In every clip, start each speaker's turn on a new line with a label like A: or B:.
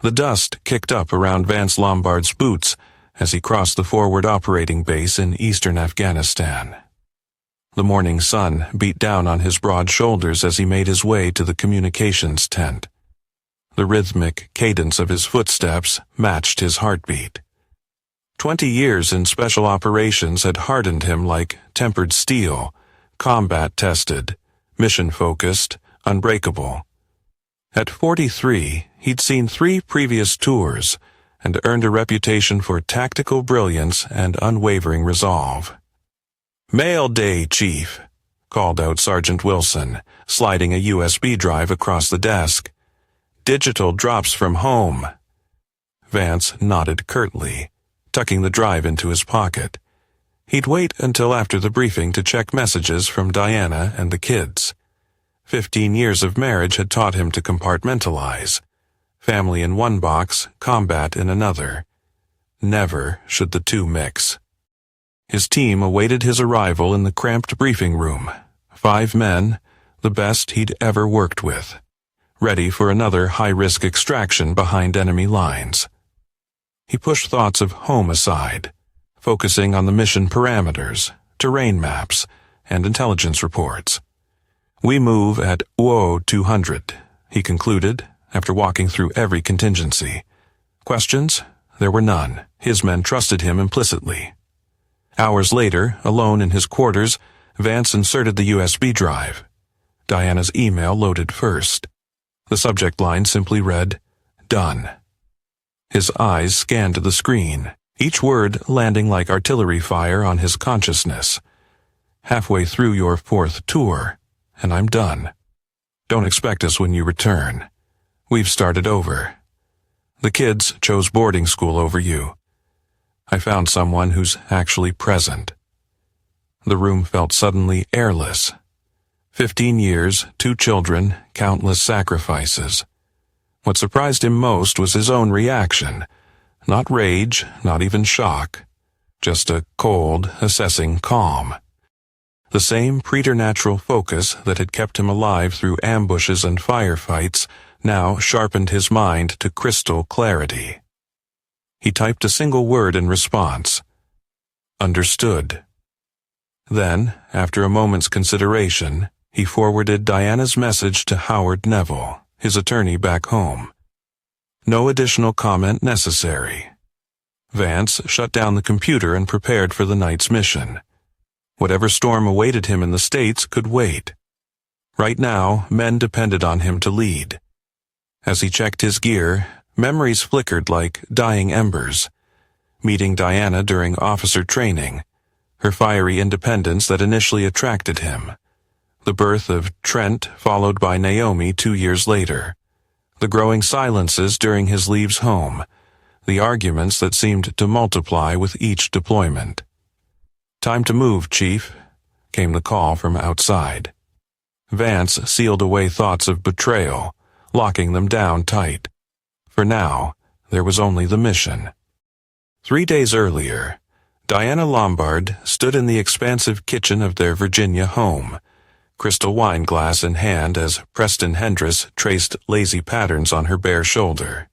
A: The dust kicked up around Vance Lombard's boots as he crossed the forward operating base in eastern Afghanistan. The morning sun beat down on his broad shoulders as he made his way to the communications tent. The rhythmic cadence of his footsteps matched his heartbeat. 20 years in special operations had hardened him like tempered steel, combat-tested, mission-focused, unbreakable. At 43, he'd seen 3 previous tours and earned a reputation for tactical brilliance and unwavering resolve. "Mail day, Chief," called out Sergeant Wilson, sliding a USB drive across the desk. "Digital drops from home." Vance nodded curtly, tucking the drive into his pocket. He'd wait until after the briefing to check messages from Diana and the kids. 15 years of marriage had taught him to compartmentalize. Family in one box, combat in another. Never should the two mix. His team awaited his arrival in the cramped briefing room. 5 men, the best he'd ever worked with, ready for another high-risk extraction behind enemy lines. He pushed thoughts of home aside, focusing on the mission parameters, terrain maps, and intelligence reports. "We move at WO 200, he concluded, after walking through every contingency. Questions? There were none. His men trusted him implicitly. Hours later, alone in his quarters, Vance inserted the USB drive. Diana's email loaded first. The subject line simply read, "Done." His eyes scanned the screen, each word landing like artillery fire on his consciousness. "Halfway through your 4th tour, and I'm done. Don't expect us when you return. We've started over. The kids chose boarding school over you. I found someone who's actually present." The room felt suddenly airless. 15 years, 2 children, countless sacrifices. What surprised him most was his own reaction. Not rage, not even shock. Just a cold, assessing calm. The same preternatural focus that had kept him alive through ambushes and firefights now sharpened his mind to crystal clarity. He typed a single word in response. "Understood." Then, after a moment's consideration, he forwarded Diana's message to Howard Neville, his attorney back home. No additional comment necessary. Vance shut down the computer and prepared for the night's mission. Whatever storm awaited him in the States could wait. Right now, men depended on him to lead. As he checked his gear, memories flickered like dying embers. Meeting Diana during officer training, her fiery independence that initially attracted him. The birth of Trent, followed by Naomi 2 years later. The growing silences during his leaves home. The arguments that seemed to multiply with each deployment. "Time to move, Chief," came the call from outside. Vance sealed away thoughts of betrayal, locking them down tight. For now, there was only the mission. 3 days earlier, Diana Lombard stood in the expansive kitchen of their Virginia home, crystal wine glass in hand as Preston Hendress traced lazy patterns on her bare shoulder.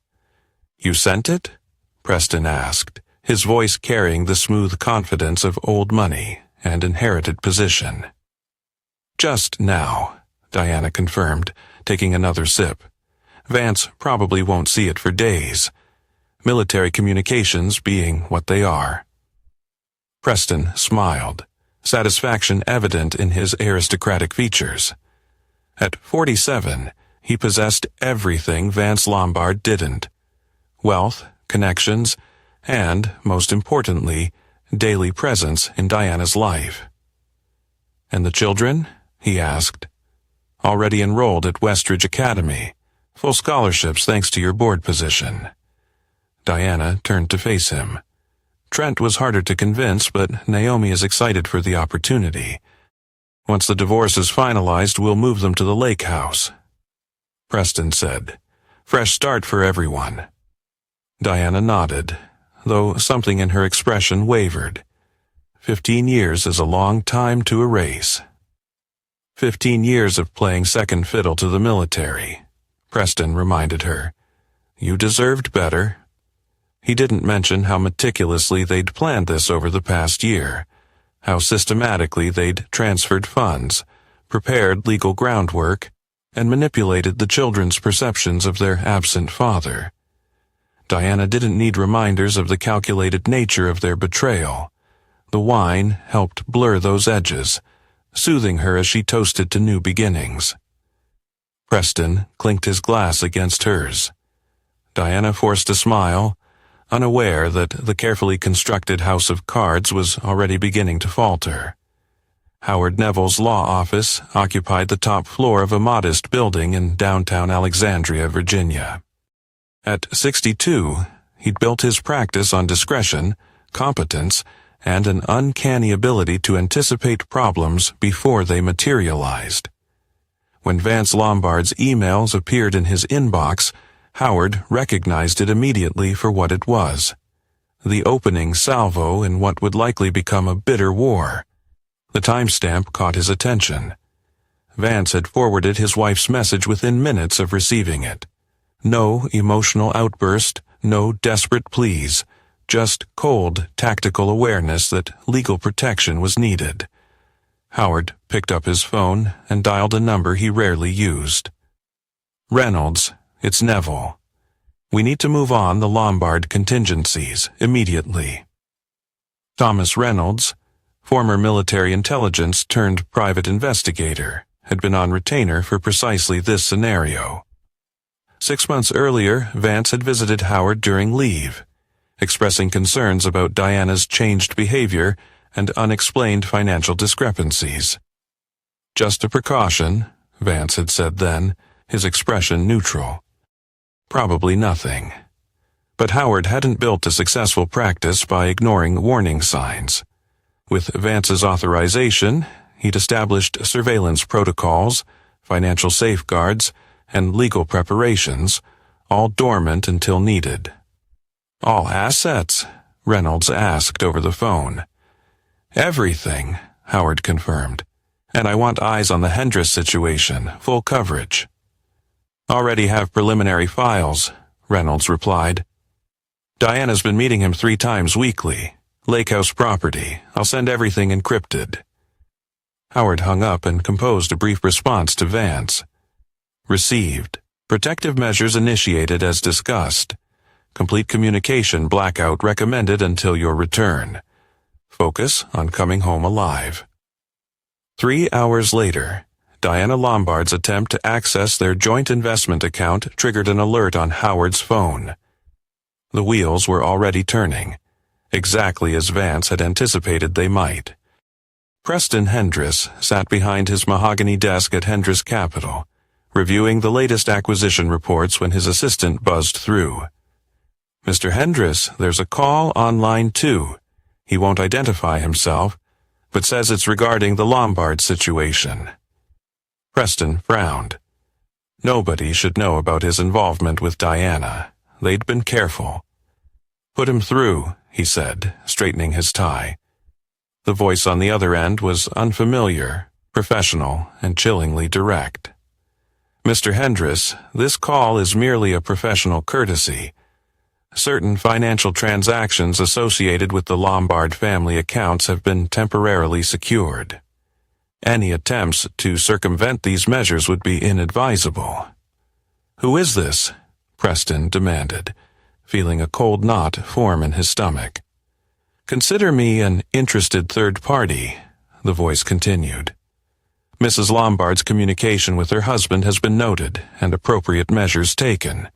A: "You sent it?" Preston asked, his voice carrying the smooth confidence of old money and inherited position. "Just now," Diana confirmed, taking another sip. "Vance probably won't see it for days. Military communications being what they are." Preston smiled, satisfaction evident in his aristocratic features. At 47, he possessed everything Vance Lombard didn't. Wealth, connections, and, most importantly, daily presence in Diana's life. "And the children?" he asked. "Already enrolled at Westridge Academy. Full scholarships thanks to your board position." Diana turned to face him. Trent was harder to convince, but Naomi is excited for the opportunity. "Once the divorce is finalized, we'll move them to the lake house." Preston said, "Fresh start for everyone." Diana nodded, though something in her expression wavered. 15 years is a long time to erase. 15 years of playing second fiddle to the military, Preston reminded her. You deserved better. He didn't mention how meticulously they'd planned this over the past year, how systematically they'd transferred funds, prepared legal groundwork, and manipulated the children's perceptions of their absent father. Diana didn't need reminders of the calculated nature of their betrayal. The wine helped blur those edges, soothing her as she toasted to new beginnings. Preston clinked his glass against hers. Diana forced a smile, unaware that the carefully constructed house of cards was already beginning to falter. Howard Neville's law office occupied the top floor of a modest building in downtown Alexandria, Virginia. At 62, he'd built his practice on discretion, competence, and an uncanny ability to anticipate problems before they materialized. When Vance Lombard's emails appeared in his inbox, Howard recognized it immediately for what it was: the opening salvo in what would likely become a bitter war. The timestamp caught his attention. Vance had forwarded his wife's message within minutes of receiving it. No emotional outburst, no desperate pleas, just cold, tactical awareness that legal protection was needed. Howard picked up his phone and dialed a number he rarely used. "Reynolds, it's Neville. We need to move on the Lombard contingencies immediately." Thomas Reynolds, former military intelligence turned private investigator, had been on retainer for precisely this scenario. 6 months earlier, Vance had visited Howard during leave, expressing concerns about Diana's changed behavior and unexplained financial discrepancies. "Just a precaution," Vance had said then, his expression neutral. Probably nothing. But Howard hadn't built a successful practice by ignoring warning signs. With Vance's authorization, he'd established surveillance protocols, financial safeguards, and legal preparations, all dormant until needed. "All assets?" Reynolds asked over the phone. "Everything," Howard confirmed. "And I want eyes on the Hendris situation, full coverage." "Already have preliminary files," Reynolds replied. "Diana's been meeting him 3 times weekly. Lake House property. I'll send everything encrypted." Howard hung up and composed a brief response to Vance. "Received. Protective measures initiated as discussed. Complete communication blackout recommended until your return. Focus on coming home alive." 3 hours later, Diana Lombard's attempt to access their joint investment account triggered an alert on Howard's phone. The wheels were already turning, exactly as Vance had anticipated they might. Preston Hendris sat behind his mahogany desk at Hendris Capital, reviewing the latest acquisition reports when his assistant buzzed through. "Mr. Hendris, there's a call on line 2. He won't identify himself, but says it's regarding the Lombard situation." Preston frowned. Nobody should know about his involvement with Diana. They'd been careful. "Put him through," he said, straightening his tie. The voice on the other end was unfamiliar, professional, and chillingly direct. "Mr. Hendris, this call is merely a professional courtesy. Certain financial transactions associated with the Lombard family accounts have been temporarily secured. Any attempts to circumvent these measures would be inadvisable." "Who is this?" Preston demanded, feeling a cold knot form in his stomach. "Consider me an interested third party," the voice continued. "Mrs. Lombard's communication with her husband has been noted and appropriate measures taken.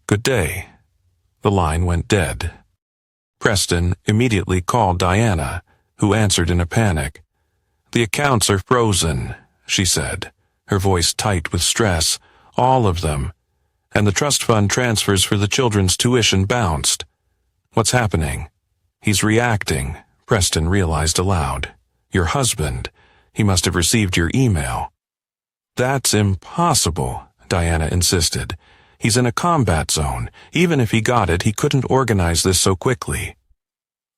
A: Good day." The line went dead. Preston immediately called Diana, who answered in a panic. "The accounts are frozen," she said, her voice tight with stress, "all of them. And the trust fund transfers for the children's tuition bounced." "What's happening?" "He's reacting," Preston realized aloud. "Your husband. He must have received your email." "That's impossible," Diana insisted. "He's in a combat zone. Even if he got it, he couldn't organize this so quickly."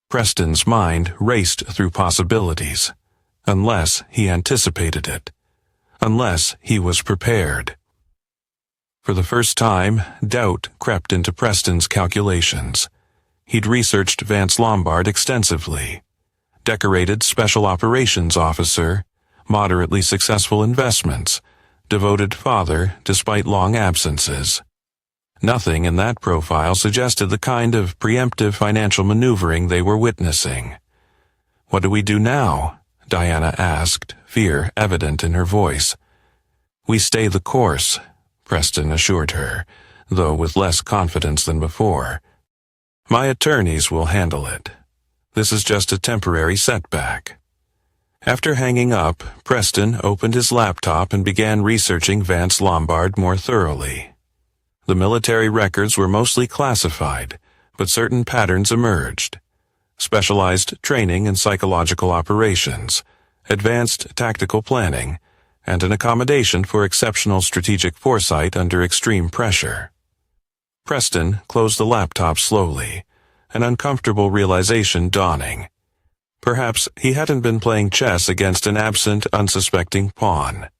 A: Preston's mind raced through possibilities. Unless he anticipated it. Unless he was prepared. For the first time, doubt crept into Preston's calculations. He'd researched Vance Lombard extensively. Decorated Special Operations Officer, moderately successful investments, devoted father despite long absences. Nothing in that profile suggested the kind of preemptive financial maneuvering they were witnessing. "What do we do now?" Diana asked, fear evident in her voice. "We stay the course," Preston assured her, though with less confidence than before. "My attorneys will handle it. This is just a temporary setback." After hanging up, Preston opened his laptop and began researching Vance Lombard more thoroughly. The military records were mostly classified, but certain patterns emerged. Specialized training in psychological operations, advanced tactical planning, and an accommodation for exceptional strategic foresight under extreme pressure. Preston closed the laptop slowly, an uncomfortable realization dawning. Perhaps he hadn't been playing chess against an absent, unsuspecting pawn.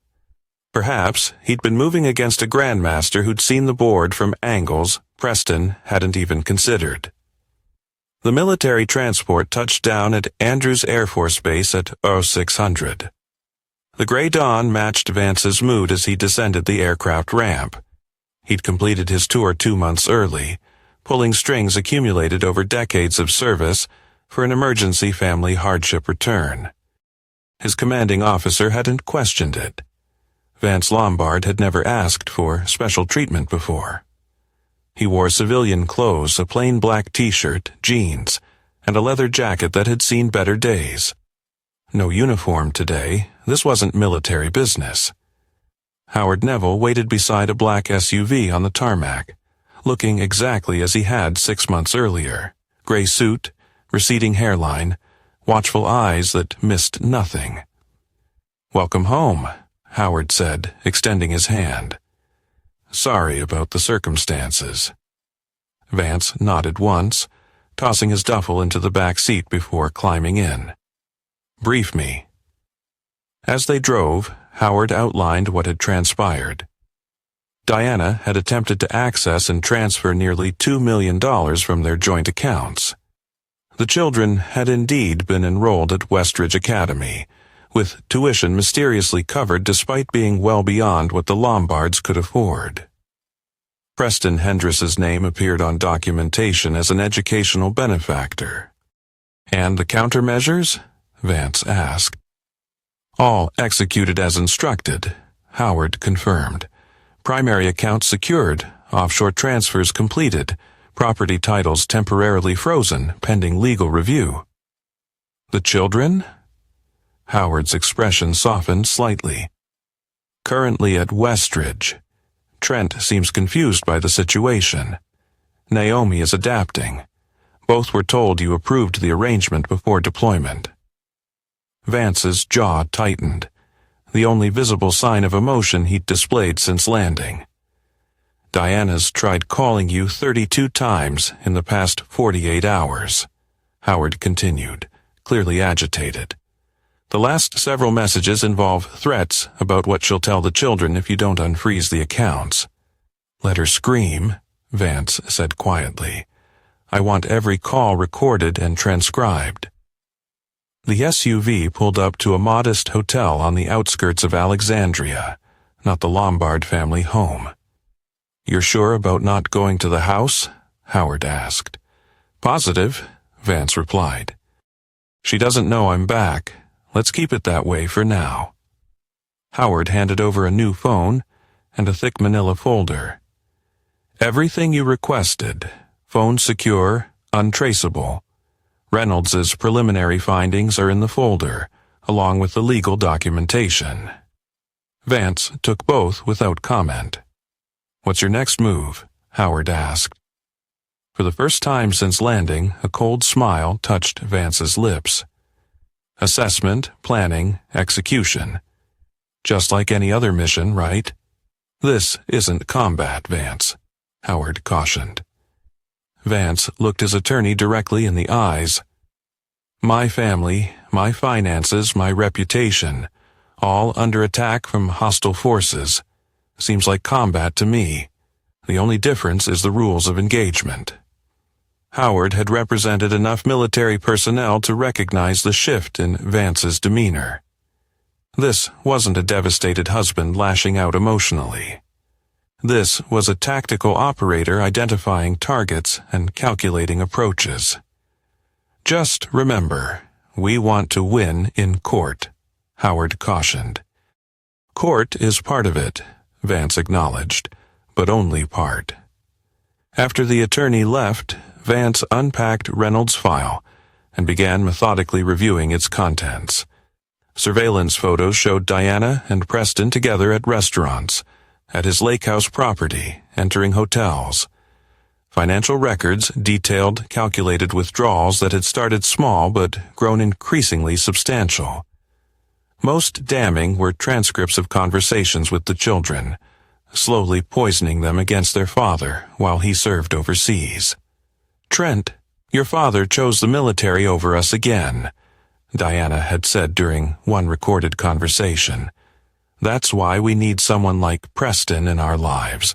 A: Perhaps he'd been moving against a grandmaster who'd seen the board from angles Preston hadn't even considered. The military transport touched down at Andrews Air Force Base at 0600. The gray dawn matched Vance's mood as he descended the aircraft ramp. He'd completed his tour 2 months early, pulling strings accumulated over decades of service for an emergency family hardship return. His commanding officer hadn't questioned it. Vance Lombard had never asked for special treatment before. He wore civilian clothes, a plain black t-shirt, jeans, and a leather jacket that had seen better days. No uniform today. This wasn't military business. Howard Neville waited beside a black SUV on the tarmac, looking exactly as he had 6 months earlier. Gray suit, receding hairline, watchful eyes that missed nothing. "Welcome home," Howard said, extending his hand. "Sorry about the circumstances." Vance nodded once, tossing his duffel into the back seat before climbing in. "Brief me." As they drove, Howard outlined what had transpired. Diana had attempted to access and transfer nearly $2 million from their joint accounts. The children had indeed been enrolled at Westridge Academy, with tuition mysteriously covered despite being well beyond what the Lombards could afford. Preston Hendriss's name appeared on documentation as an educational benefactor. "And the countermeasures?" Vance asked. "All executed as instructed," Howard confirmed. "Primary accounts secured, offshore transfers completed, property titles temporarily frozen pending legal review." "The children?" Howard's expression softened slightly. "Currently at Westridge. Trent seems confused by the situation. Naomi is adapting. Both were told you approved the arrangement before deployment." Vance's jaw tightened, the only visible sign of emotion he'd displayed since landing. "Diana's tried calling you 32 times in the past 48 hours, Howard continued, clearly agitated. "The last several messages involve threats about what she'll tell the children if you don't unfreeze the accounts." "Let her scream," Vance said quietly. "I want every call recorded and transcribed." The SUV pulled up to a modest hotel on the outskirts of Alexandria, not the Lombard family home. "You're sure about not going to the house?" Howard asked. "Positive," Vance replied. "She doesn't know I'm back. Let's keep it that way for now." Howard handed over a new phone and a thick manila folder. "Everything you requested. Phone secure, untraceable. Reynolds's preliminary findings are in the folder, along with the legal documentation." Vance took both without comment. "What's your next move?" Howard asked. For the first time since landing, a cold smile touched Vance's lips. "Assessment, planning, execution. Just like any other mission, right?" "This isn't combat, Vance," Howard cautioned. Vance looked his attorney directly in the eyes. "My family, my finances, my reputation, all under attack from hostile forces. Seems like combat to me. The only difference is the rules of engagement. Howard had represented enough military personnel to recognize the shift in Vance's demeanor. This wasn't a devastated husband lashing out emotionally. This was a tactical operator identifying targets and calculating approaches. Just remember, we want to win in court, Howard cautioned. Court is part of it, Vance acknowledged, but only part. After the attorney left, Vance unpacked Reynolds' file and began methodically reviewing its contents. Surveillance photos showed Diana and Preston together at restaurants, at his lake house property, entering hotels. Financial records detailed calculated withdrawals that had started small but grown increasingly substantial. Most damning were transcripts of conversations with the children, slowly poisoning them against their father while he served overseas. "Trent, your father chose the military over us again," Diana had said during one recorded conversation. "That's why we need someone like Preston in our lives."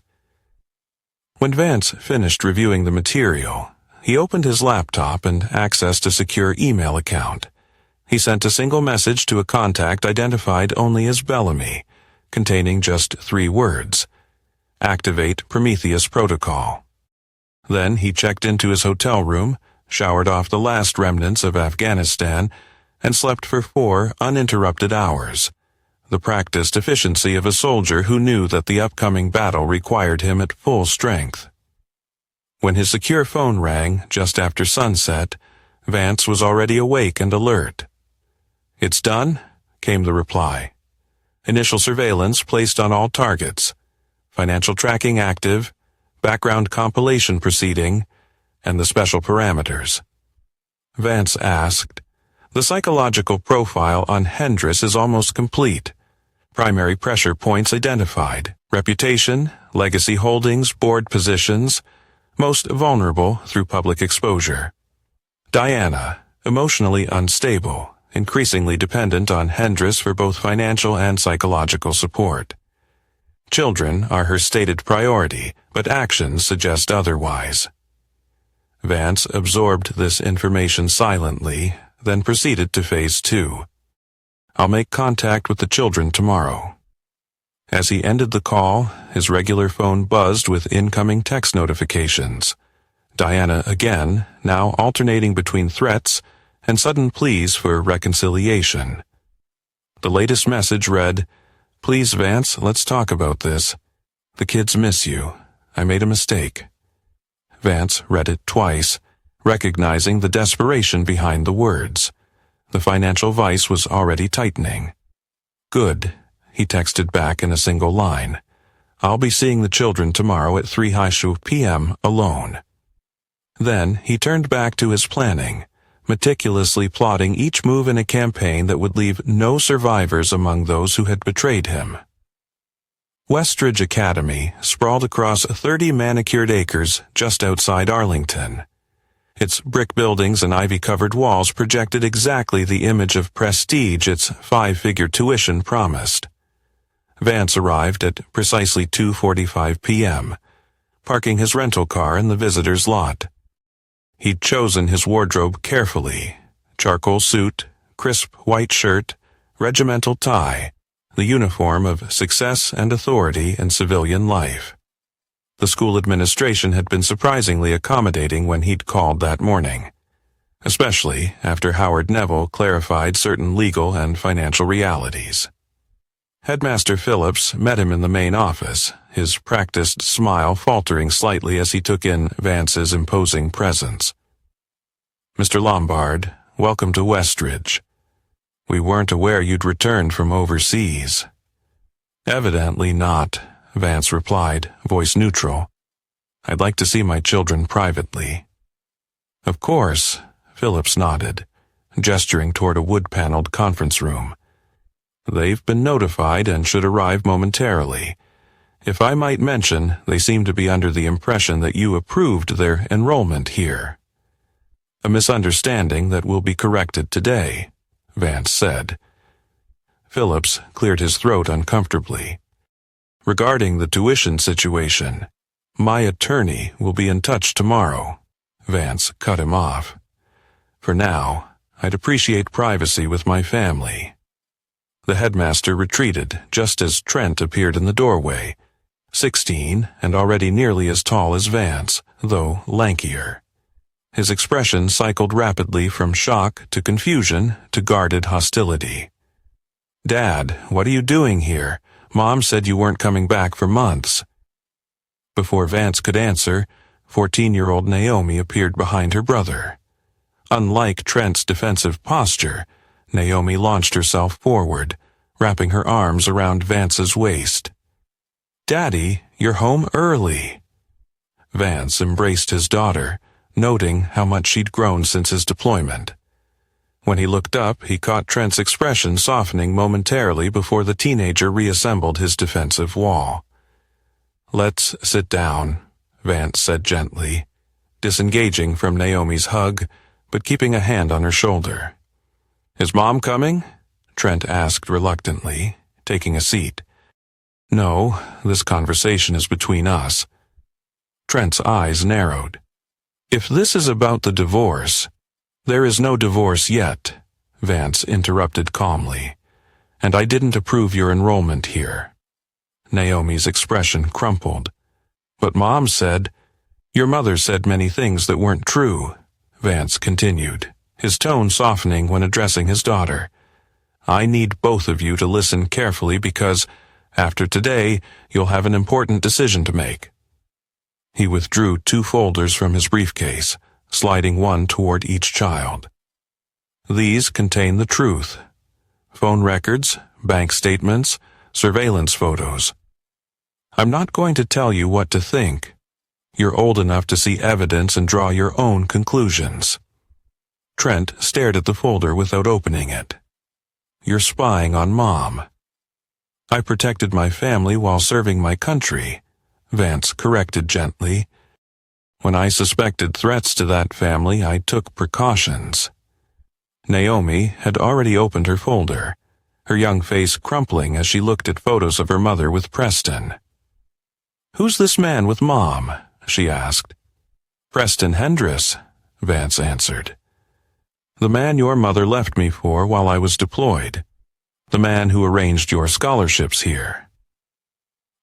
A: When Vance finished reviewing the material, he opened his laptop and accessed a secure email account. He sent a single message to a contact identified only as Bellamy, containing just 3 words: "Activate Prometheus Protocol." Then he checked into his hotel room, showered off the last remnants of Afghanistan, and slept for 4 uninterrupted hours, the practiced efficiency of a soldier who knew that the upcoming battle required him at full strength. When his secure phone rang just after sunset, Vance was already awake and alert. "It's done," came the reply. "Initial surveillance placed on all targets. Financial tracking active, background compilation proceeding, and the special parameters." Vance asked, "The psychological profile on Hendris is almost complete. Primary pressure points identified, reputation, legacy holdings, board positions, most vulnerable through public exposure. Diana, emotionally unstable, increasingly dependent on Hendris for both financial and psychological support. Children are her stated priority, but actions suggest otherwise." Vance absorbed this information silently, then proceeded to Phase 2. "I'll make contact with the children tomorrow." As he ended the call, his regular phone buzzed with incoming text notifications. Diana again, now alternating between threats and sudden pleas for reconciliation. The latest message read, "Please, Vance, let's talk about this. The kids miss you. I made a mistake." Vance read it twice, recognizing the desperation behind the words. The financial vice was already tightening. "Good," he texted back in a single line. "I'll be seeing the children tomorrow at 3 p.m. alone." Then he turned back to his planning, meticulously plotting each move in a campaign that would leave no survivors among those who had betrayed him. Westridge Academy sprawled across 30 manicured acres just outside Arlington. Its brick buildings and ivy-covered walls projected exactly the image of prestige its 5-figure tuition promised. Vance arrived at precisely 2:45 p.m., parking his rental car in the visitor's lot. He'd chosen his wardrobe carefully: charcoal suit, crisp white shirt, regimental tie, the uniform of success and authority in civilian life. The school administration had been surprisingly accommodating when he'd called that morning, especially after Howard Neville clarified certain legal and financial realities. Headmaster Phillips met him in the main office, his practiced smile faltering slightly as he took in Vance's imposing presence. "Mr. Lombard, welcome to Westridge. We weren't aware you'd returned from overseas." "Evidently not," Vance replied, voice neutral. "I'd like to see my children privately." "Of course," Phillips nodded, gesturing toward a wood-paneled conference room. "They've been notified and should arrive momentarily. If I might mention, they seem to be under the impression that you approved their enrollment here." "A misunderstanding that will be corrected today," Vance said. Phillips cleared his throat uncomfortably. "Regarding the tuition situation, My attorney will be in touch tomorrow. Vance cut him off. For now, I'd appreciate privacy with my family. The headmaster retreated just as Trent appeared in the doorway, 16 and already nearly as tall as Vance, though lankier. His expression cycled rapidly from shock to confusion to guarded hostility. Dad, what are you doing here? Mom said you weren't coming back for months. Before Vance could answer, 14-year-old Naomi appeared behind her brother. Unlike Trent's defensive posture, Naomi launched herself forward, wrapping her arms around Vance's waist. Daddy, you're home early. Vance embraced his daughter, noting how much she'd grown since his deployment. When he looked up, he caught Trent's expression softening momentarily before the teenager reassembled his defensive wall. Let's sit down, Vance said gently, disengaging from Naomi's hug, but keeping a hand on her shoulder. Is Mom coming? Trent asked reluctantly, taking a seat. No, this conversation is between us. Trent's eyes narrowed. If this is about the divorce, there is no divorce yet, Vance interrupted calmly, and I didn't approve your enrollment here. Naomi's expression crumpled. But Mom said, your mother said many things that weren't true, Vance continued, his tone softening when addressing his daughter. I need both of you to listen carefully because, after today, you'll have an important decision to make. He withdrew 2 folders from his briefcase, sliding one toward each child. These contain the truth. Phone records, bank statements, surveillance photos. I'm not going to tell you what to think. You're old enough to see evidence and draw your own conclusions. Trent stared at the folder without opening it. You're spying on Mom. I protected my family while serving my country, Vance corrected gently. When I suspected threats to that family, I took precautions. Naomi had already opened her folder, her young face crumpling as she looked at photos of her mother with Preston. Who's this man with Mom? She asked. Preston Hendress, Vance answered. The man your mother left me for while I was deployed. The man who arranged your scholarships here.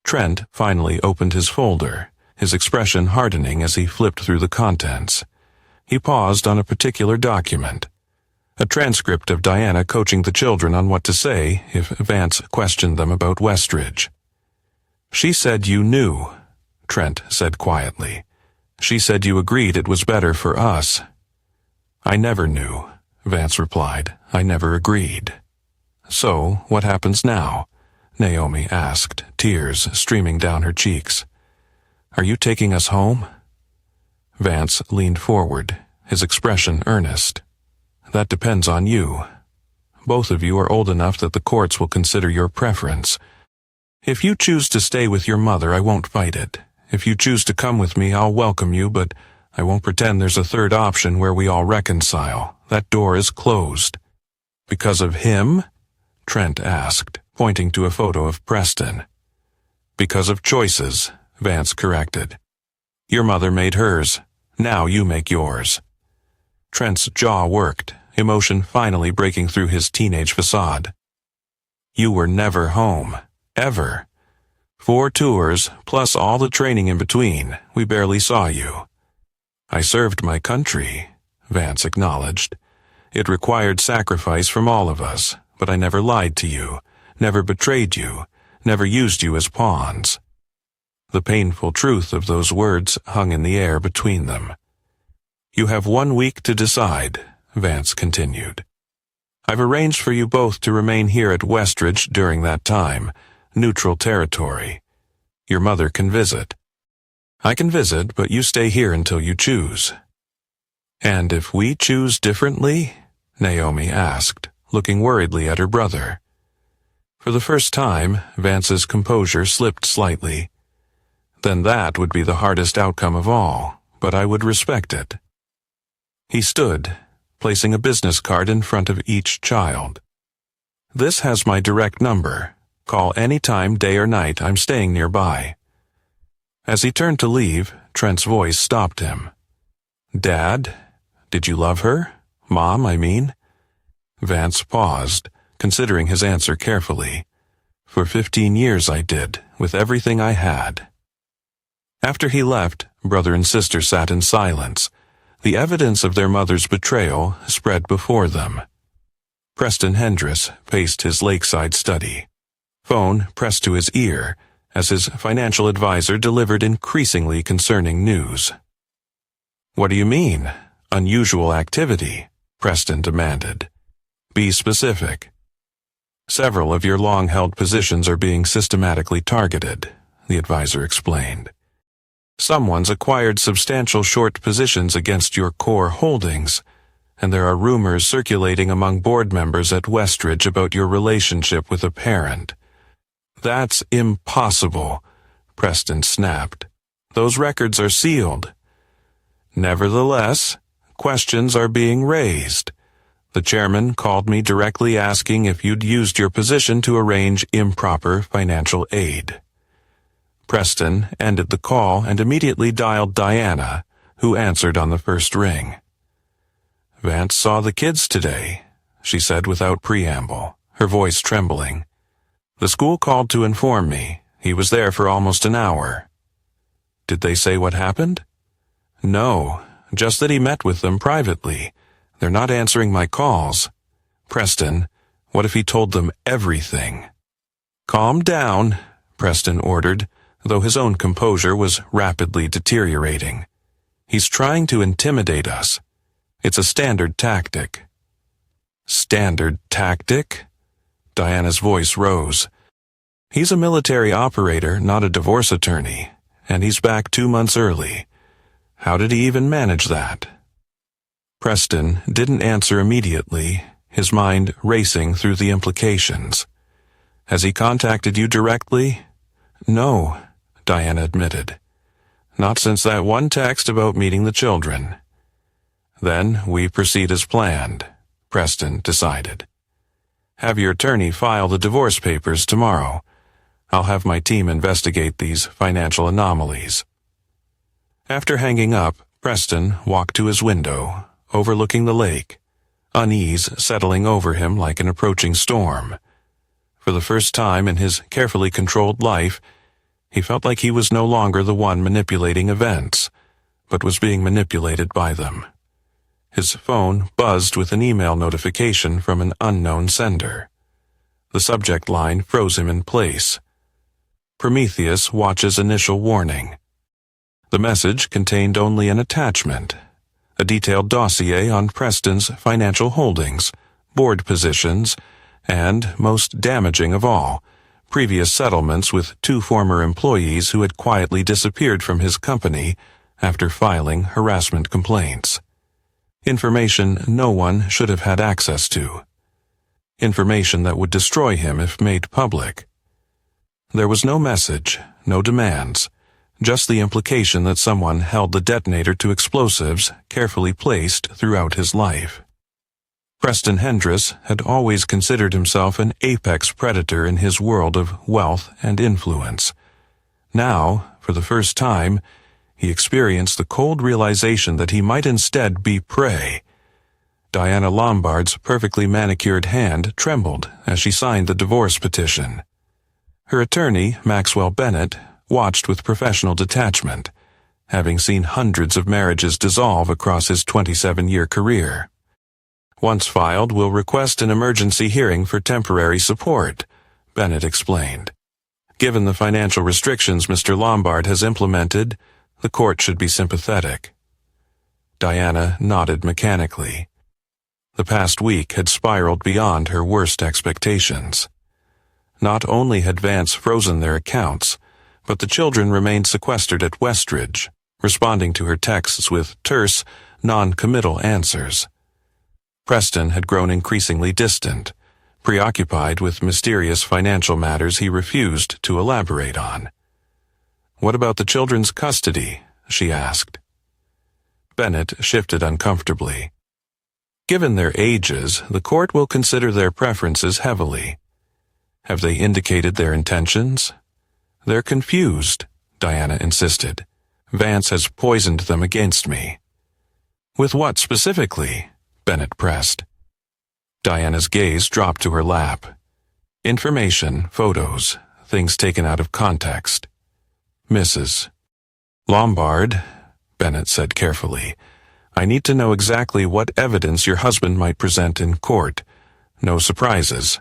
A: Trent finally opened his folder, his expression hardening as he flipped through the contents. He paused on a particular document, a transcript of Diana coaching the children on what to say if Vance questioned them about Westridge. She said you knew, Trent said quietly. She said you agreed it was better for us. I never knew, Vance replied. I never agreed. So, what happens now? Naomi asked, tears streaming down her cheeks. Are you taking us home? Vance leaned forward, his expression earnest. That depends on you. Both of you are old enough that the courts will consider your preference. If you choose to stay with your mother, I won't fight it. If you choose to come with me, I'll welcome you, but I won't pretend there's a third option where we all reconcile. That door is closed. Because of him? Trent asked, pointing to a photo of Preston. Because of choices, Vance corrected. Your mother made hers. Now you make yours. Trent's jaw worked, emotion finally breaking through his teenage facade. You were never home. Ever. 4 tours, plus all the training in between. We barely saw you. I served my country, Vance acknowledged. It required sacrifice from all of us, but I never lied to you, never betrayed you, never used you as pawns. The painful truth of those words hung in the air between them. You have 1 week to decide, Vance continued. I've arranged for you both to remain here at Westridge during that time, neutral territory. Your mother can visit. I can visit, but you stay here until you choose. And if we choose differently? Naomi asked, looking worriedly at her brother. For the first time, Vance's composure slipped slightly. Then that would be the hardest outcome of all, but I would respect it. He stood, placing a business card in front of each child. This has my direct number. Call any time, day or night. I'm staying nearby. As he turned to leave, Trent's voice stopped him. "Dad? Did you love her? Mom, I mean?" Vance paused, considering his answer carefully. "For 15 years I did, with everything I had." After he left, brother and sister sat in silence. The evidence of their mother's betrayal spread before them. Preston Hendris paced his lakeside study, phone pressed to his ear as his financial advisor delivered increasingly concerning news. "What do you mean? Unusual activity?" Preston demanded. "Be specific." "Several of your long-held positions are being systematically targeted," the advisor explained. "Someone's acquired substantial short positions against your core holdings, and there are rumors circulating among board members at Westridge about your relationship with a parent." "That's impossible," Preston snapped. "Those records are sealed." "Nevertheless, questions are being raised. The chairman called me directly asking if you'd used your position to arrange improper financial aid." Preston ended the call and immediately dialed Diana, who answered on the first ring. "Vance saw the kids today," she said without preamble, her voice trembling. "The school called to inform me. He was there for almost an hour." "Did they say what happened?" "No, just that he met with them privately. They're not answering my calls." "Preston, what if he told them everything?" "Calm down," Preston ordered, though his own composure was rapidly deteriorating. "He's trying to intimidate us. It's a standard tactic." "Standard tactic?" Diana's voice rose. "He's a military operator, not a divorce attorney, and he's back 2 months early. How did he even manage that?" Preston didn't answer immediately, his mind racing through the implications. "Has he contacted you directly?" "No," Diana admitted. "Not since that one text about meeting the children." "Then we proceed as planned," Preston decided. "Have your attorney file the divorce papers tomorrow. I'll have my team investigate these financial anomalies." After hanging up, Preston walked to his window, overlooking the lake, unease settling over him like an approaching storm. For the first time in his carefully controlled life, he felt like he was no longer the one manipulating events, but was being manipulated by them. His phone buzzed with an email notification from an unknown sender. The subject line froze him in place. "Prometheus watches initial warning." The message contained only an attachment, a detailed dossier on Preston's financial holdings, board positions, and, most damaging of all, previous settlements with 2 former employees who had quietly disappeared from his company after filing harassment complaints. Information no one should have had access to. Information that would destroy him if made public. There was no message, no demands, just the implication that someone held the detonator to explosives carefully placed throughout his life. Preston Hendris had always considered himself an apex predator in his world of wealth and influence. Now, for the first time, he experienced the cold realization that he might instead be prey. Diana Lombard's perfectly manicured hand trembled as she signed the divorce petition. Her attorney, Maxwell Bennett, watched with professional detachment, having seen hundreds of marriages dissolve across his 27-year career. "Once filed, we'll request an emergency hearing for temporary support," Bennett explained. "Given the financial restrictions Mr. Lombard has implemented, the court should be sympathetic." Diana nodded mechanically. The past week had spiraled beyond her worst expectations. Not only had Vance frozen their accounts, but the children remained sequestered at Westridge, responding to her texts with terse, non-committal answers. Preston had grown increasingly distant, preoccupied with mysterious financial matters he refused to elaborate on. "What about the children's custody?" she asked. Bennett shifted uncomfortably. "Given their ages, the court will consider their preferences heavily." "Have they indicated their intentions?" "They're confused," Diana insisted. "Vance has poisoned them against me." "With what specifically?" Bennett pressed. Diana's gaze dropped to her lap. "Information, photos, things taken out of context." "Mrs. Lombard," Bennett said carefully, "I need to know exactly what evidence your husband might present in court. No surprises."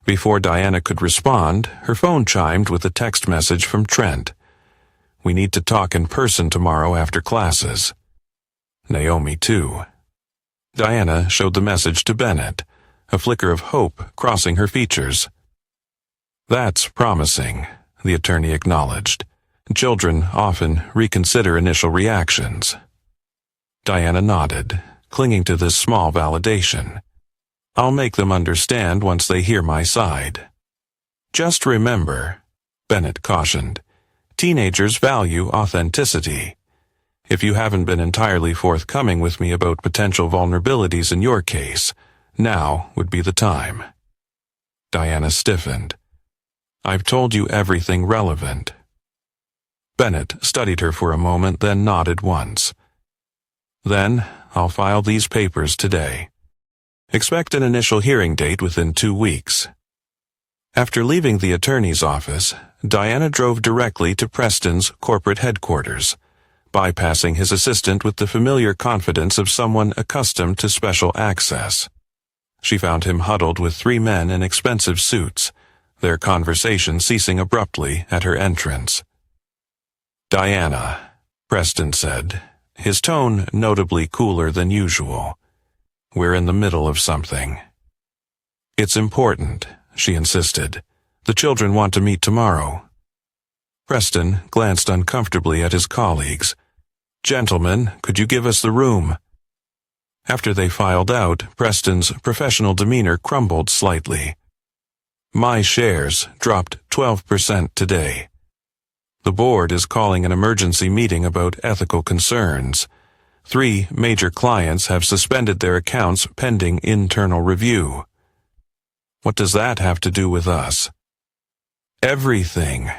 A: Before Diana could respond, her phone chimed with a text message from Trent. "We need to talk in person tomorrow after classes." Naomi, too. Diana showed the message to Bennett, a flicker of hope crossing her features. "That's promising," the attorney acknowledged. "Children often reconsider initial reactions." Diana nodded, clinging to this small validation. "I'll make them understand once they hear my side." "Just remember," Bennett cautioned, "teenagers value authenticity. If you haven't been entirely forthcoming with me about potential vulnerabilities in your case, now would be the time." Diana stiffened. "I've told you everything relevant." Bennett studied her for a moment, then nodded once. "Then I'll file these papers today. Expect an initial hearing date within 2 weeks." After leaving the attorney's office, Diana drove directly to Preston's corporate headquarters, bypassing his assistant with the familiar confidence of someone accustomed to special access. She found him huddled with 3 men in expensive suits, their conversation ceasing abruptly at her entrance. "Diana," Preston said, his tone notably cooler than usual. "We're in the middle of something." "It's important," she insisted. "The children want to meet tomorrow." Preston glanced uncomfortably at his colleagues. "Gentlemen, could you give us the room?" After they filed out, Preston's professional demeanor crumbled slightly. "My shares dropped 12% today. The board is calling an emergency meeting about ethical concerns. 3 major clients have suspended their accounts pending internal review." "What does that have to do with us?" "Everything,"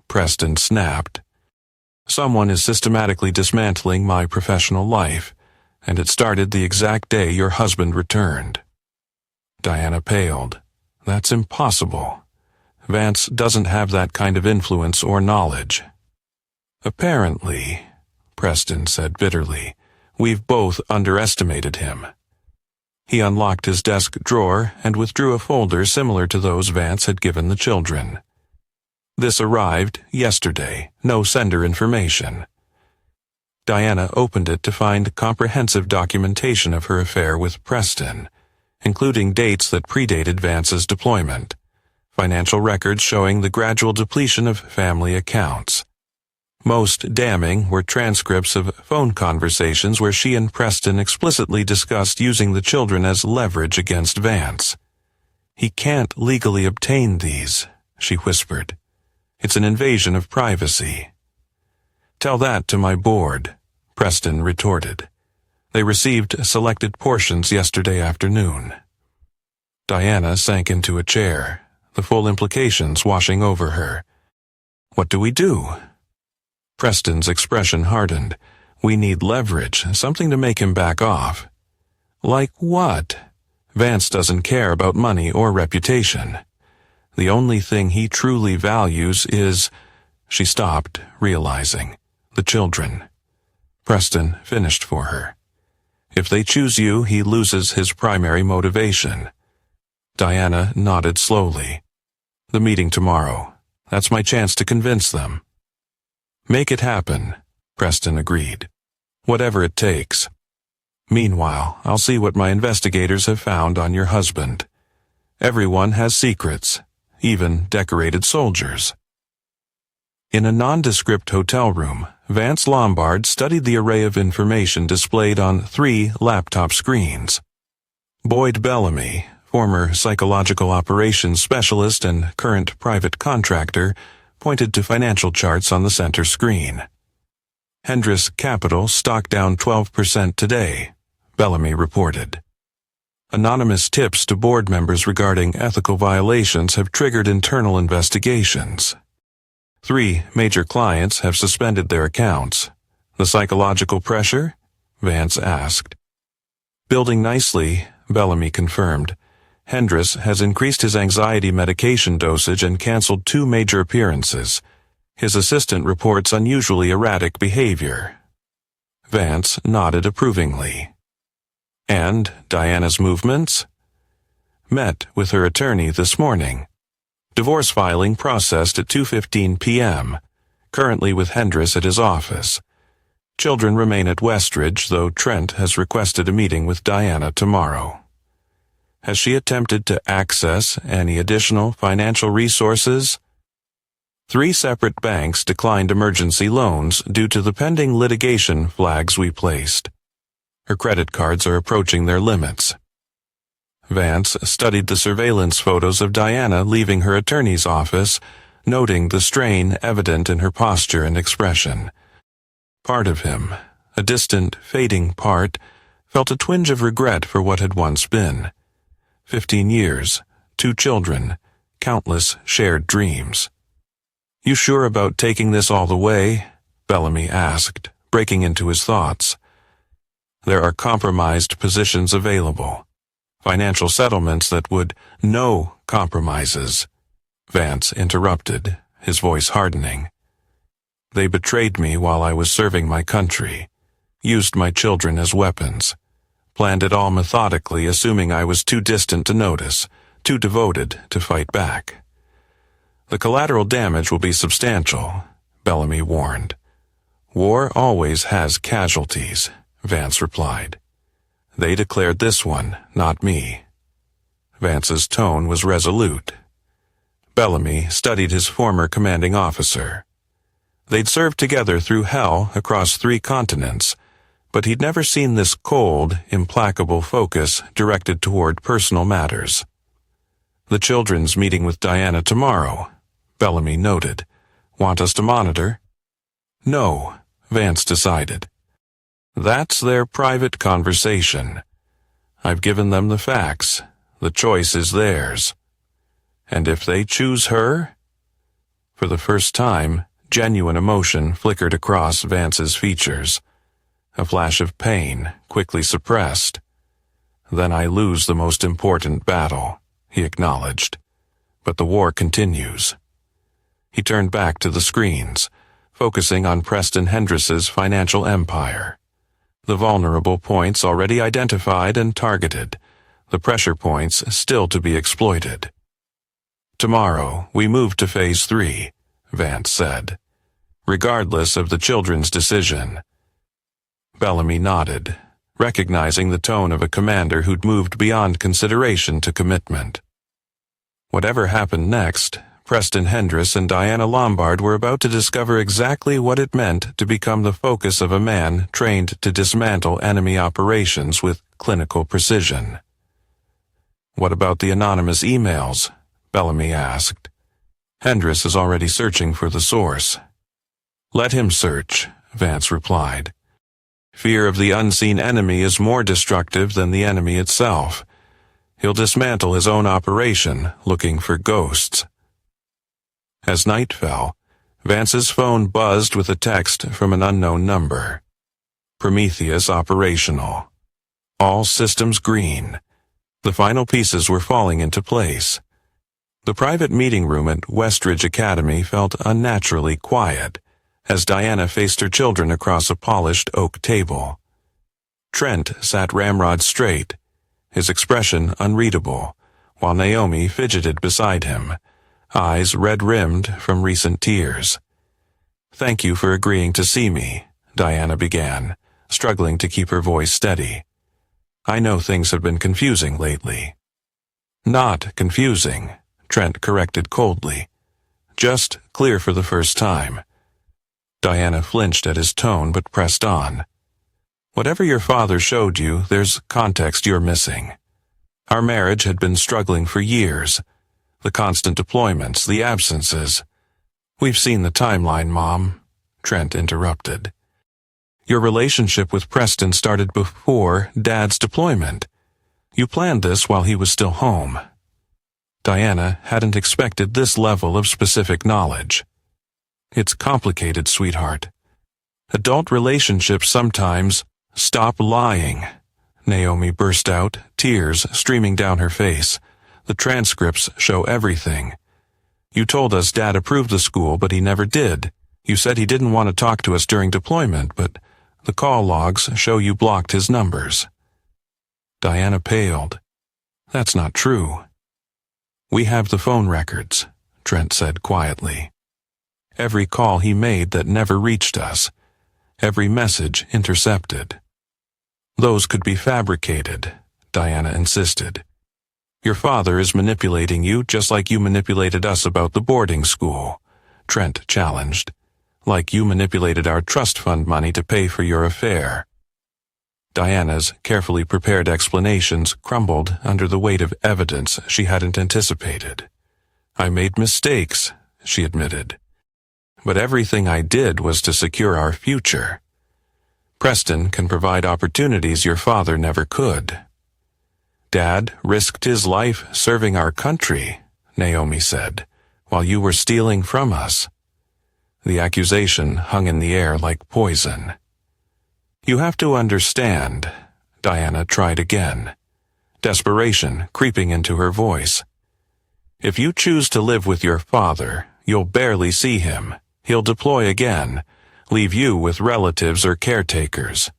A: Preston snapped. "Someone is systematically dismantling my professional life, and it started the exact day your husband returned." Diana paled. "That's impossible. Vance doesn't have that kind of influence or knowledge." "Apparently," Preston said bitterly, "we've both underestimated him." He unlocked his desk drawer and withdrew a folder similar to those Vance had given the children. "This arrived yesterday, no sender information." Diana opened it to find comprehensive documentation of her affair with Preston, including dates that predated Vance's deployment, financial records showing the gradual depletion of family accounts. Most damning were transcripts of phone conversations where she and Preston explicitly discussed using the children as leverage against Vance. "He can't legally obtain these," she whispered. "It's an invasion of privacy." "Tell that to my board," Preston retorted. "They received selected portions yesterday afternoon." Diana sank into a chair, the full implications washing over her. "What do we do?" Preston's expression hardened. "We need leverage, something to make him back off." "Like what?" "Vance doesn't care about money or reputation. The only thing he truly values is—" She stopped, realizing. "The children." Preston finished for her. "If they choose you, he loses his primary motivation." Diana nodded slowly. "The meeting tomorrow. That's my chance to convince them." "Make it happen," Preston agreed. "Whatever it takes. Meanwhile, I'll see what my investigators have found on your husband. Everyone has secrets, even decorated soldiers." In a nondescript hotel room, Vance Lombard studied the array of information displayed on 3 laptop screens. Boyd Bellamy, former psychological operations specialist and current private contractor, pointed to financial charts on the center screen. "Hendris Capital stock down 12% today," Bellamy reported. "Anonymous tips to board members regarding ethical violations have triggered internal investigations." 3 major clients have suspended their accounts. The psychological pressure? Vance asked. Building nicely, Bellamy confirmed. Hendris has increased his anxiety medication dosage and canceled 2 major appearances. His assistant reports unusually erratic behavior. Vance nodded approvingly. And Diana's movements? Met with her attorney this morning. Divorce filing processed at 2:15 p.m., currently with Hendris at his office. Children remain at Westridge, though Trent has requested a meeting with Diana tomorrow. Has she attempted to access any additional financial resources? 3 separate banks declined emergency loans due to the pending litigation flags we placed. Her credit cards are approaching their limits. Vance studied the surveillance photos of Diana leaving her attorney's office, noting the strain evident in her posture and expression. Part of him, a distant, fading part, felt a twinge of regret for what had once been. 15 years, 2 children, countless shared dreams. "You sure about taking this all the way?" Bellamy asked, breaking into his thoughts. "There are compromised positions available. Financial settlements that would no compromises." Vance interrupted, his voice hardening. "They betrayed me while I was serving my country, used my children as weapons, planned it all methodically, assuming I was too distant to notice, too devoted to fight back. The collateral damage will be substantial," Bellamy warned. "War always has casualties," Vance replied. "They declared this one, not me." Vance's tone was resolute. Bellamy studied his former commanding officer. They'd served together through hell across 3 continents, but he'd never seen this cold, implacable focus directed toward personal matters. "The children's meeting with Diana tomorrow," Bellamy noted. "Want us to monitor?" "No," Vance decided. "That's their private conversation. I've given them the facts. The choice is theirs. And if they choose her?" For the first time, genuine emotion flickered across Vance's features. A flash of pain, quickly suppressed. "Then I lose the most important battle," he acknowledged. "But the war continues." He turned back to the screens, focusing on Preston Hendris's financial empire. The vulnerable points already identified and targeted, the pressure points still to be exploited. "Tomorrow, we move to Phase 3, Vance said, regardless of the children's decision. Bellamy nodded, recognizing the tone of a commander who'd moved beyond consideration to commitment. Whatever happened next, Preston Hendris and Diana Lombard were about to discover exactly what it meant to become the focus of a man trained to dismantle enemy operations with clinical precision. "What about the anonymous emails?" Bellamy asked. "Hendris is already searching for the source." "Let him search," Vance replied. "Fear of the unseen enemy is more destructive than the enemy itself. He'll dismantle his own operation, looking for ghosts." As night fell, Vance's phone buzzed with a text from an unknown number. "Prometheus operational. All systems green." The final pieces were falling into place. The private meeting room at Westridge Academy felt unnaturally quiet as Diana faced her children across a polished oak table. Trent sat ramrod straight, his expression unreadable, while Naomi fidgeted beside him, eyes red-rimmed from recent tears. "Thank you for agreeing to see me," Diana began, struggling to keep her voice steady. "I know things have been confusing lately." "Not confusing," Trent corrected coldly. "Just clear for the first time." Diana flinched at his tone but pressed on. "Whatever your father showed you, there's context you're missing. Our marriage had been struggling for years. The constant deployments, the absences. We've seen the timeline, Mom," Trent interrupted. "Your relationship with Preston started before Dad's deployment. You planned this while he was still home." Diana hadn't expected this level of specific knowledge. It's complicated, sweetheart. Adult relationships sometimes stop lying. Naomi burst out, tears streaming down her face. The transcripts show everything. You told us Dad approved the school, but he never did. You said he didn't want to talk to us during deployment, but the call logs show you blocked his numbers. Diana paled. That's not true. We have the phone records, Trent said quietly. Every call he made that never reached us. Every message intercepted. Those could be fabricated, Diana insisted. Your father is manipulating you just like you manipulated us about the boarding school, Trent challenged. Like you manipulated our trust fund money to pay for your affair. Diana's carefully prepared explanations crumbled under the weight of evidence she hadn't anticipated. I made mistakes, she admitted. But everything I did was to secure our future. Preston can provide opportunities your father never could. Dad risked his life serving our country, Naomi said, while you were stealing from us. The accusation hung in the air like poison. You have to understand, Diana tried again, desperation creeping into her voice. If you choose to live with your father, you'll barely see him. He'll deploy again, leave you with relatives or caretakers.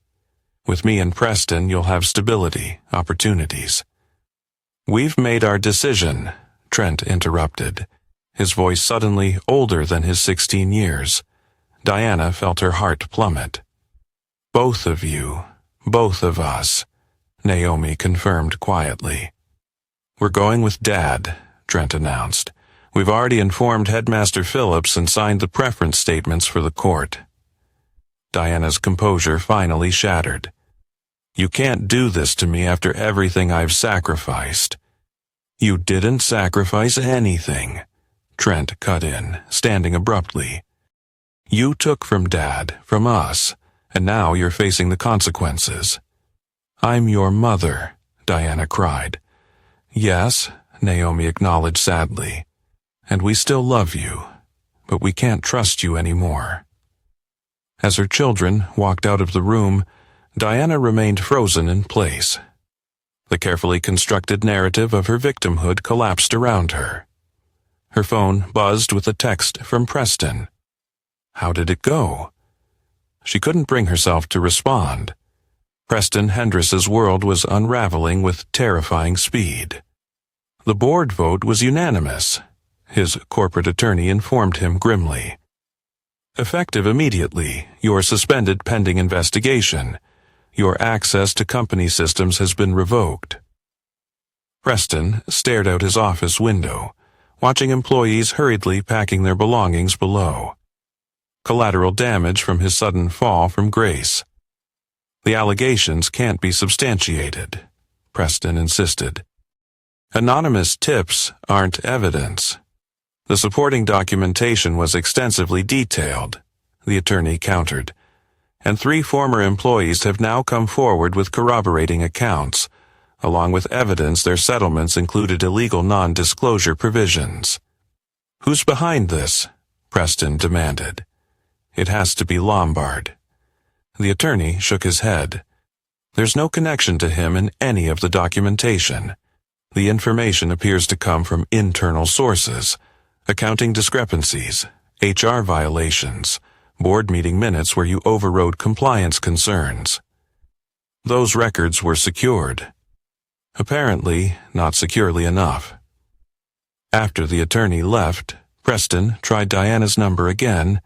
A: With me and Preston, you'll have stability, opportunities. We've made our decision, Trent interrupted, his voice suddenly older than his 16 years. Diana felt her heart plummet. Both of you, both of us, Naomi confirmed quietly. We're going with Dad, Trent announced. We've already informed Headmaster Phillips and signed the preference statements for the court. Diana's composure finally shattered. You can't do this to me after everything I've sacrificed. You didn't sacrifice anything, Trent cut in, standing abruptly. You took from Dad, from us, and now you're facing the consequences. I'm your mother, Diana cried. Yes, Naomi acknowledged sadly. And we still love you, but we can't trust you anymore. As her children walked out of the room, Diana remained frozen in place. The carefully constructed narrative of her victimhood collapsed around her. Her phone buzzed with a text from Preston. How did it go? She couldn't bring herself to respond. Preston Hendriss's world was unraveling with terrifying speed. The board vote was unanimous, his corporate attorney informed him grimly. Effective immediately, you're suspended pending investigation. Your access to company systems has been revoked. Preston stared out his office window, watching employees hurriedly packing their belongings below. Collateral damage from his sudden fall from grace. The allegations can't be substantiated, Preston insisted. Anonymous tips aren't evidence. The supporting documentation was extensively detailed, the attorney countered, and 3 former employees have now come forward with corroborating accounts, along with evidence their settlements included illegal non-disclosure provisions. Who's behind this? Preston demanded. It has to be Lombard. The attorney shook his head. There's no connection to him in any of the documentation. The information appears to come from internal sources, accounting discrepancies, HR violations, board meeting minutes where you overrode compliance concerns. Those records were secured. Apparently, not securely enough. After the attorney left, Preston tried Diana's number again,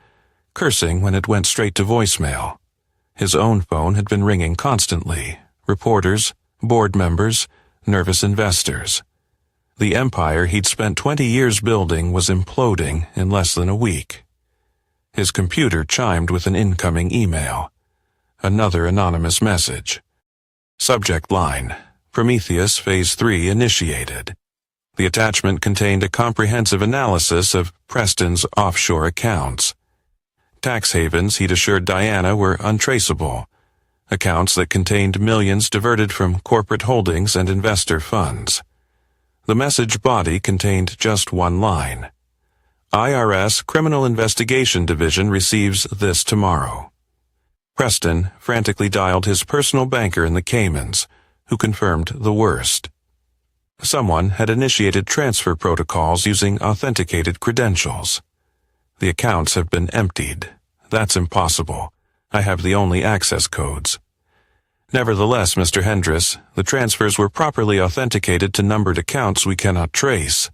A: cursing when it went straight to voicemail. His own phone had been ringing constantly. Reporters, board members, nervous investors. The empire he'd spent 20 years building was imploding in less than a week. His computer chimed with an incoming email. Another anonymous message. Subject line: Prometheus Phase 3 initiated. The attachment contained a comprehensive analysis of Preston's offshore accounts. Tax havens, he'd assured Diana, were untraceable. Accounts that contained millions diverted from corporate holdings and investor funds. The message body contained just one line. IRS Criminal Investigation Division receives this tomorrow. Preston frantically dialed his personal banker in the Caymans, who confirmed the worst. Someone had initiated transfer protocols using authenticated credentials. The accounts have been emptied. That's impossible. I have the only access codes. Nevertheless, Mr. Hendris, the transfers were properly authenticated to numbered accounts we cannot trace.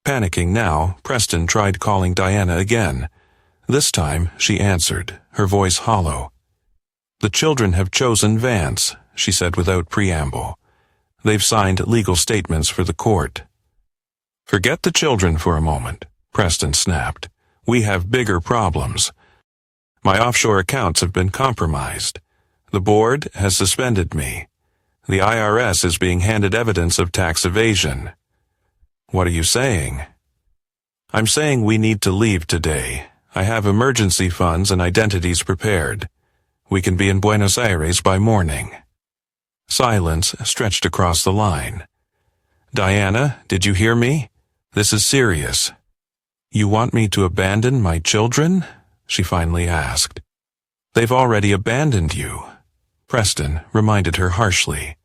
A: Panicking now, Preston tried calling Diana again. This time, she answered, her voice hollow. "The children have chosen Vance," she said without preamble. "They've signed legal statements for the court." "Forget the children for a moment," Preston snapped. "We have bigger problems. My offshore accounts have been compromised. The board has suspended me. The IRS is being handed evidence of tax evasion." "What are you saying?" "I'm saying we need to leave today. I have emergency funds and identities prepared. We can be in Buenos Aires by morning." Silence stretched across the line. "Diana, did you hear me? This is serious." "You want me to abandon my children?" she finally asked. "They've already abandoned you," Preston reminded her harshly.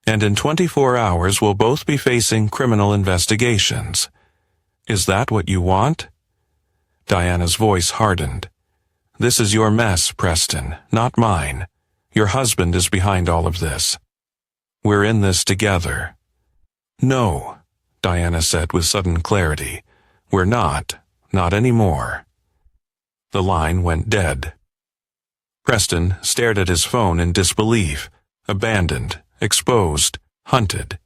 A: "And in 24 hours we'll both be facing criminal investigations. Is that what you want?" Diana's voice hardened. "This is your mess, Preston, not mine. Your husband is behind all of this. We're in this together." "No," Diana said with sudden clarity. "We're not anymore." The line went dead. Preston stared at his phone in disbelief, abandoned, exposed, hunted.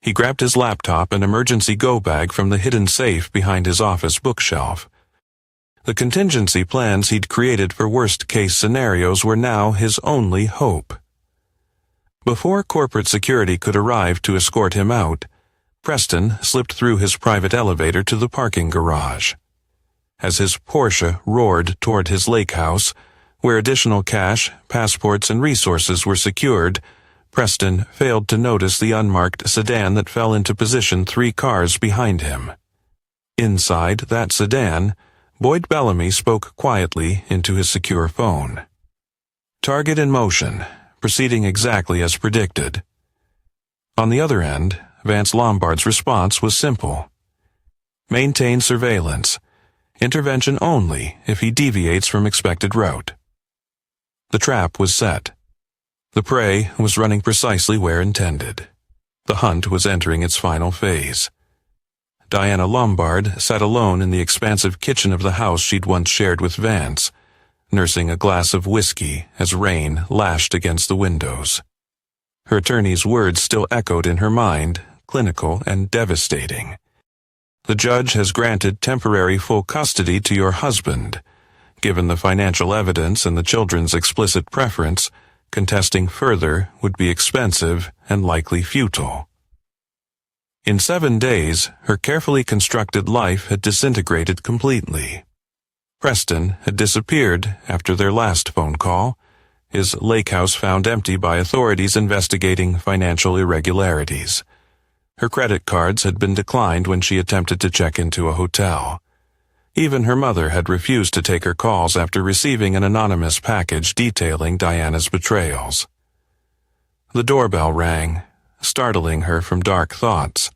A: He grabbed his laptop and emergency go-bag from the hidden safe behind his office bookshelf. The contingency plans he'd created for worst-case scenarios were now his only hope. Before corporate security could arrive to escort him out, Preston slipped through his private elevator to the parking garage. As his Porsche roared toward his lake house, where additional cash, passports, and resources were secured, Preston failed to notice the unmarked sedan that fell into position 3 cars behind him. Inside that sedan, Boyd Bellamy spoke quietly into his secure phone. "Target in motion, proceeding exactly as predicted." On the other end, Vance Lombard's response was simple. "Maintain surveillance. Intervention only if he deviates from expected route." The trap was set. The prey was running precisely where intended. The hunt was entering its final phase. Diana Lombard sat alone in the expansive kitchen of the house she'd once shared with Vance, nursing a glass of whiskey as rain lashed against the windows. Her attorney's words still echoed in her mind, clinical and devastating. "The judge has granted temporary full custody to your husband. Given the financial evidence and the children's explicit preference, contesting further would be expensive and likely futile." In 7 days, her carefully constructed life had disintegrated completely. Preston had disappeared after their last phone call, his lake house found empty by authorities investigating financial irregularities. Her credit cards had been declined when she attempted to check into a hotel. Even her mother had refused to take her calls after receiving an anonymous package detailing Diana's betrayals. The doorbell rang, startling her from dark thoughts.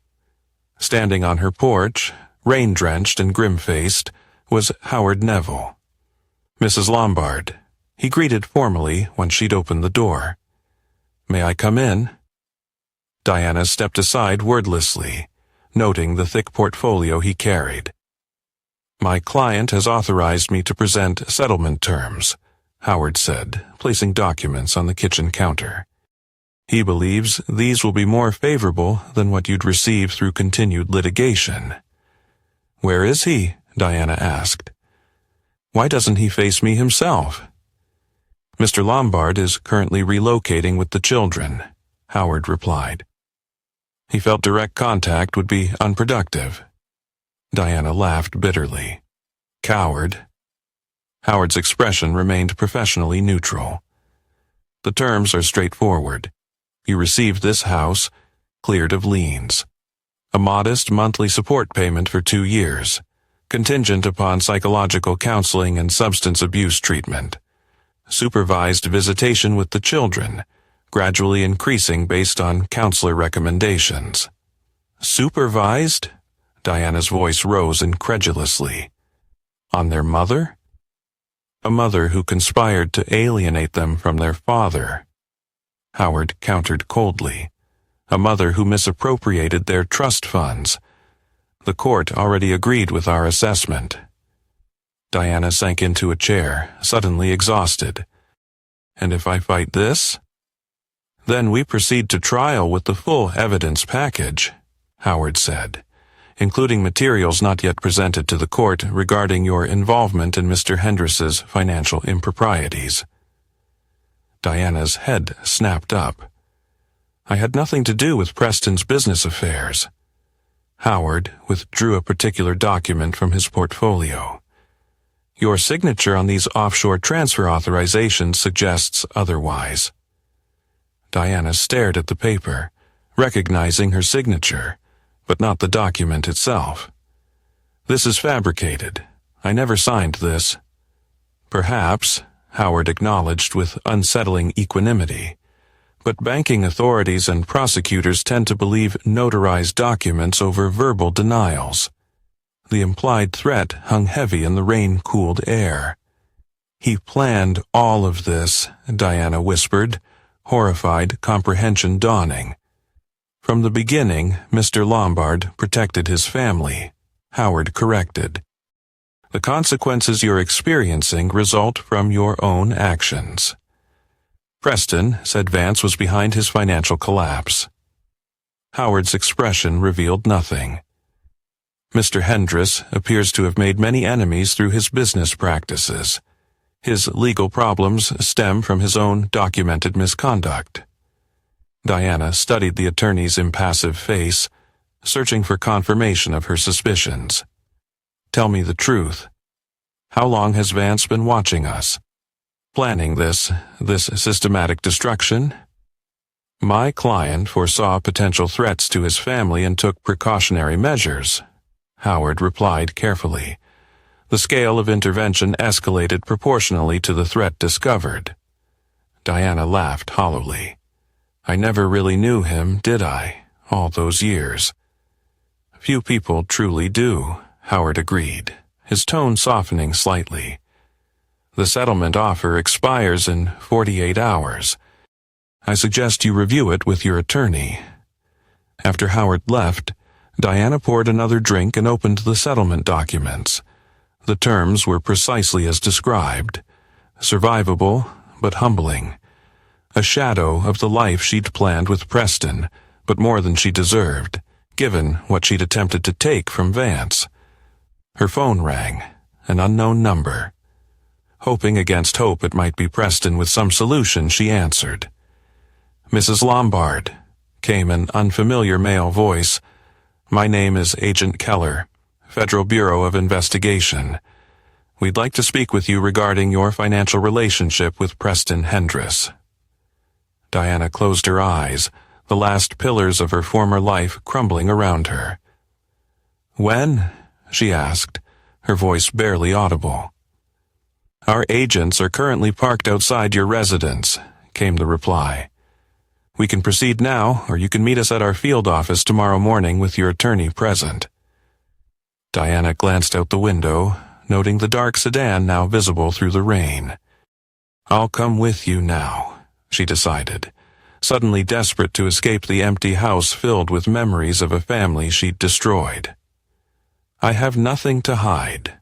A: Standing on her porch, rain-drenched and grim-faced, was Howard Neville. "Mrs. Lombard," he greeted formally when she'd opened the door. "May I come in?" Diana stepped aside wordlessly, noting the thick portfolio he carried. "My client has authorized me to present settlement terms," Howard said, placing documents on the kitchen counter. "He believes these will be more favorable than what you'd receive through continued litigation." "Where is he?" Diana asked. "Why doesn't he face me himself?" "Mr. Lombard is currently relocating with the children," Howard replied. He felt direct contact would be unproductive. Diana laughed bitterly. "Coward." Howard's expression remained professionally neutral. "The terms are straightforward. You receive this house, cleared of liens. A modest monthly support payment for 2 years. contingent upon psychological counseling and substance abuse treatment. Supervised visitation with the children, gradually increasing based on counselor recommendations. Supervised? Diana's voice rose incredulously. On their mother? A mother who conspired to alienate them from their father. Howard countered coldly. A mother who misappropriated their trust funds. The court already agreed with our assessment. Diana sank into a chair, suddenly exhausted. And if I fight this? Then we proceed to trial with the full evidence package, Howard said, including materials not yet presented to the court regarding your involvement in Mr. Hendriss's financial improprieties. Diana's head snapped up. I had nothing to do with Preston's business affairs. Howard withdrew a particular document from his portfolio. Your signature on these offshore transfer authorizations suggests otherwise. Diana stared at the paper, recognizing her signature, but not the document itself. This is fabricated. I never signed this. Perhaps, Howard acknowledged with unsettling equanimity, but banking authorities and prosecutors tend to believe notarized documents over verbal denials. The implied threat hung heavy in the rain-cooled air. He planned all of this, Diana whispered, horrified comprehension dawning. From the beginning, Mr. Lombard protected his family, Howard corrected. The consequences you're experiencing result from your own actions. Preston said Vance was behind his financial collapse. Howard's expression revealed nothing. Mr. Hendriss appears to have made many enemies through his business practices. His legal problems stem from his own documented misconduct. Diana studied the attorney's impassive face, searching for confirmation of her suspicions. Tell me the truth. How long has Vance been watching us? Planning this systematic destruction? My client foresaw potential threats to his family and took precautionary measures, Howard replied carefully. The scale of intervention escalated proportionally to the threat discovered. Diana laughed hollowly. I never really knew him, did I, all those years? Few people truly do, Howard agreed, his tone softening slightly. The settlement offer expires in 48 hours. I suggest you review it with your attorney. After Howard left, Diana poured another drink and opened the settlement documents. The terms were precisely as described. Survivable, but humbling. A shadow of the life she'd planned with Preston, but more than she deserved, given what she'd attempted to take from Vance. Her phone rang, an unknown number. Hoping against hope it might be Preston with some solution, she answered. Mrs. Lombard, came an unfamiliar male voice. My name is Agent Keller, Federal Bureau of Investigation. We'd like to speak with you regarding your financial relationship with Preston Hendriss. Diana closed her eyes, the last pillars of her former life crumbling around her. When? She asked, her voice barely audible. Our agents are currently parked outside your residence, came the reply. We can proceed now, or you can meet us at our field office tomorrow morning with your attorney present. Diana glanced out the window, noting the dark sedan now visible through the rain. I'll come with you now, she decided, suddenly desperate to escape the empty house filled with memories of a family she'd destroyed. I have nothing to hide.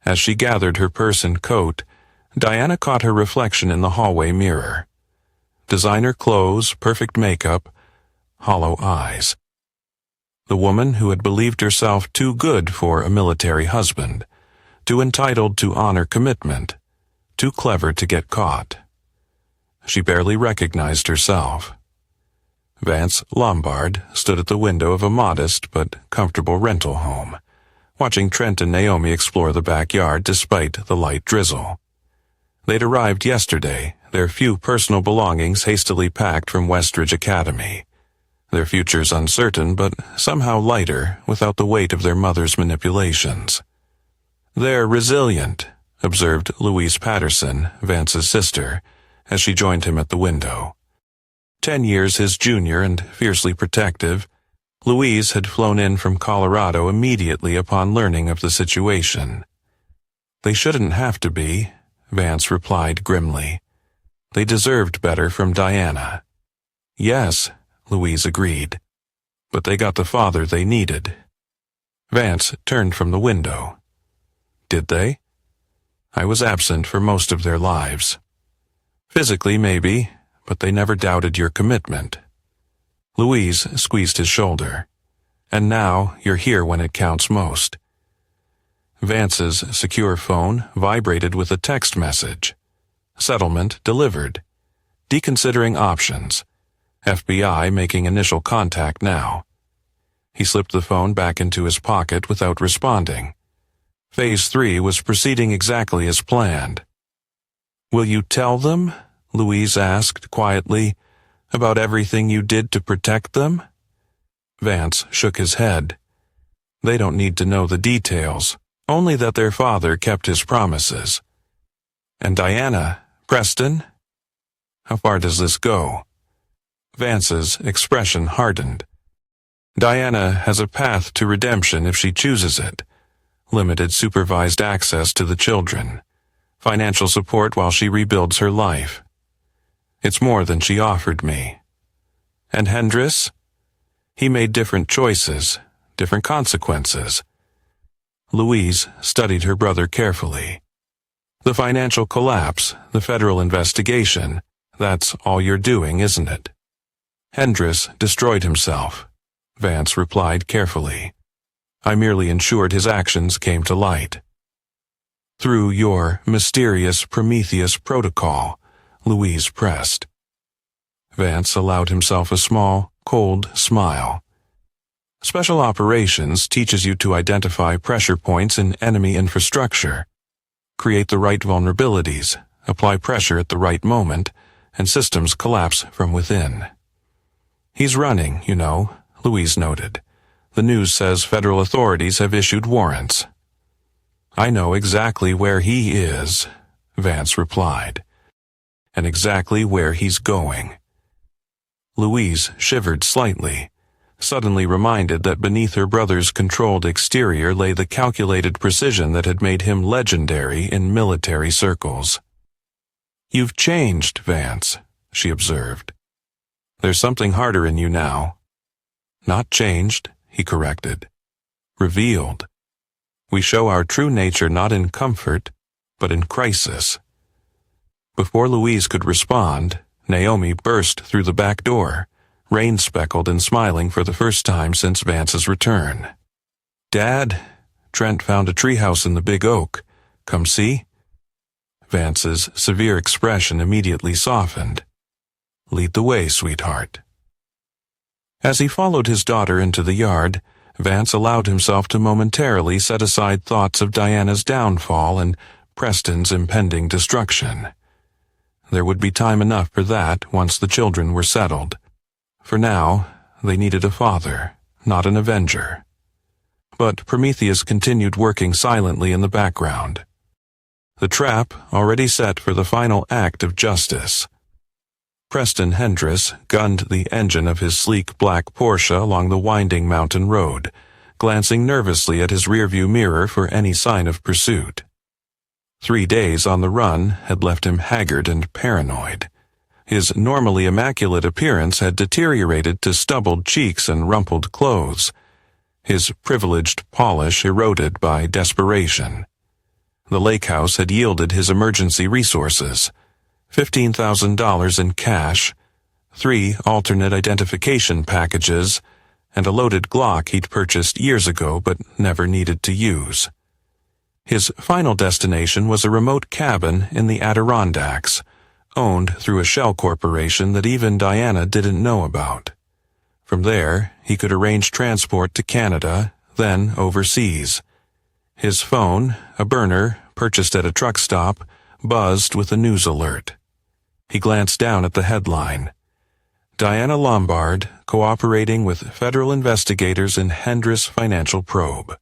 A: As she gathered her purse and coat, Diana caught her reflection in the hallway mirror. Designer clothes, perfect makeup, hollow eyes. The woman who had believed herself too good for a military husband, too entitled to honor commitment, too clever to get caught. She barely recognized herself. Vance Lombard stood at the window of a modest but comfortable rental home, watching Trent and Naomi explore the backyard despite the light drizzle. They'd arrived yesterday, their few personal belongings hastily packed from Westridge Academy. Their futures uncertain, but somehow lighter without the weight of their mother's manipulations. "They're resilient," observed Louise Patterson, Vance's sister, as she joined him at the window. 10 years his junior and fiercely protective, Louise had flown in from Colorado immediately upon learning of the situation. "They shouldn't have to be," Vance replied grimly. "They deserved better from Diana." "Yes," Louise agreed, "but they got the father they needed." Vance turned from the window. "Did they? I was absent for most of their lives. Physically, maybe, but they never doubted your commitment." Louise squeezed his shoulder. "And now you're here when it counts most." Vance's secure phone vibrated with a text message. Settlement delivered. Deconsidering options. FBI making initial contact now. He slipped the phone back into his pocket without responding. Phase 3 was proceeding exactly as planned. "Will you tell them?" Louise asked quietly, "about everything you did to protect them?" Vance shook his head. "They don't need to know the details, only that their father kept his promises." "And Diana, Preston? How far does this go?" Vance's expression hardened. "Diana has a path to redemption if she chooses it. Limited supervised access to the children. Financial support while she rebuilds her life. It's more than she offered me." "And Hendris?" "He made different choices, different consequences." Louise studied her brother carefully. "The financial collapse, the federal investigation, that's all you're doing, isn't it?" "Hendris destroyed himself," Vance replied carefully. "I merely ensured his actions came to light." "Through your mysterious Prometheus protocol," Louise pressed. Vance allowed himself a small, cold smile. "Special operations teaches you to identify pressure points in enemy infrastructure, create the right vulnerabilities, apply pressure at the right moment, and systems collapse from within." "He's running, you know," Louise noted. "The news says federal authorities have issued warrants." "I know exactly where he is," Vance replied, "and exactly where he's going." Louise shivered slightly, suddenly reminded that beneath her brother's controlled exterior lay the calculated precision that had made him legendary in military circles. "You've changed, Vance," she observed. "There's something harder in you now." "Not changed," he corrected. "Revealed. We show our true nature not in comfort, but in crisis." Before Louise could respond, Naomi burst through the back door, rain-speckled and smiling for the first time since Vance's return. "Dad, Trent found a treehouse in the big oak. Come see?" Vance's severe expression immediately softened. "Lead the way, sweetheart." As he followed his daughter into the yard, Vance allowed himself to momentarily set aside thoughts of Diana's downfall and Preston's impending destruction. There would be time enough for that once the children were settled. For now, they needed a father, not an avenger. But Prometheus continued working silently in the background. The trap already set for the final act of justice. Preston Hendris gunned the engine of his sleek black Porsche along the winding mountain road, glancing nervously at his rearview mirror for any sign of pursuit. 3 days on the run had left him haggard and paranoid. His normally immaculate appearance had deteriorated to stubbled cheeks and rumpled clothes, his privileged polish eroded by desperation. The lake house had yielded his emergency resources: $15,000 in cash, 3 alternate identification packages, and a loaded Glock he'd purchased years ago but never needed to use. His final destination was a remote cabin in the Adirondacks, owned through a shell corporation that even Diana didn't know about. From there, he could arrange transport to Canada, then overseas. His phone, a burner purchased at a truck stop, buzzed with a news alert. He glanced down at the headline: Diana Lombard, cooperating with federal investigators in Hendris financial probe.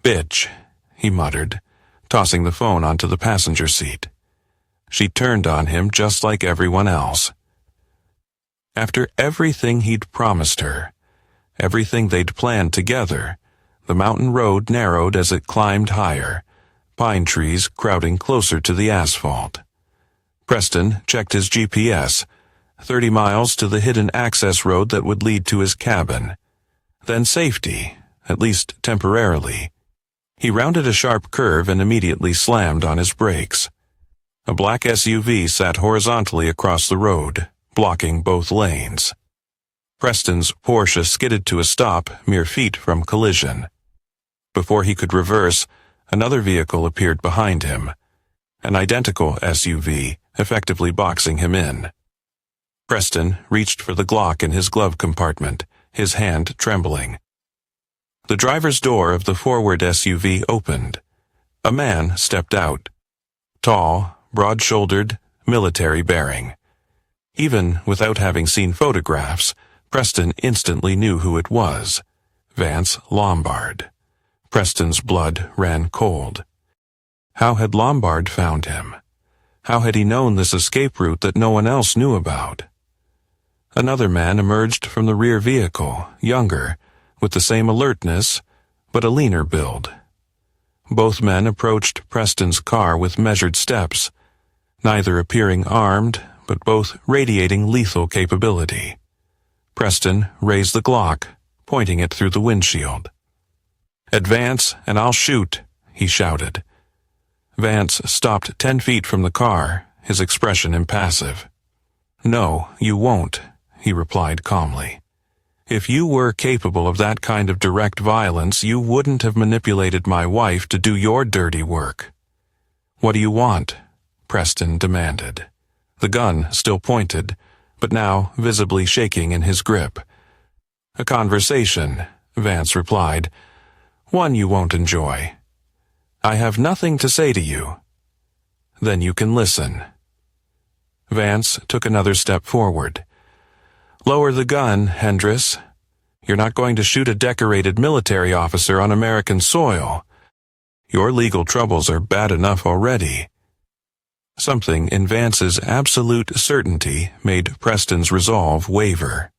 A: Bitch, he muttered, tossing the phone onto the passenger seat. She turned on him just like everyone else. After everything he'd promised her, everything they'd planned together, the mountain road narrowed as it climbed higher, pine trees crowding closer to the asphalt. Preston checked his GPS, 30 miles to the hidden access road that would lead to his cabin. Then safety, at least temporarily. He rounded a sharp curve and immediately slammed on his brakes. A black SUV sat horizontally across the road, blocking both lanes. Preston's Porsche skidded to a stop mere feet from collision. Before he could reverse, another vehicle appeared behind him, an identical SUV, effectively boxing him in. Preston reached for the Glock in his glove compartment, his hand trembling. The driver's door of the forward SUV opened. A man stepped out. Tall, broad-shouldered, military-bearing. Even without having seen photographs, Preston instantly knew who it was. Vance Lombard. Preston's blood ran cold. How had Lombard found him? How had he known this escape route that no one else knew about? Another man emerged from the rear vehicle, younger, with the same alertness, but a leaner build. Both men approached Preston's car with measured steps, neither appearing armed, but both radiating lethal capability. Preston raised the Glock, pointing it through the windshield. "Advance, and I'll shoot," he shouted. Vance stopped 10 feet from the car, his expression impassive. "No, you won't," he replied calmly. "If you were capable of that kind of direct violence, you wouldn't have manipulated my wife to do your dirty work." "What do you want?" Preston demanded. The gun still pointed, but now visibly shaking in his grip. "A conversation," Vance replied. "One you won't enjoy. I have nothing to say to you." "Then you can listen." Vance took another step forward. "Lower the gun, Hendris. You're not going to shoot a decorated military officer on American soil. Your legal troubles are bad enough already." Something in Vance's absolute certainty made Preston's resolve waver.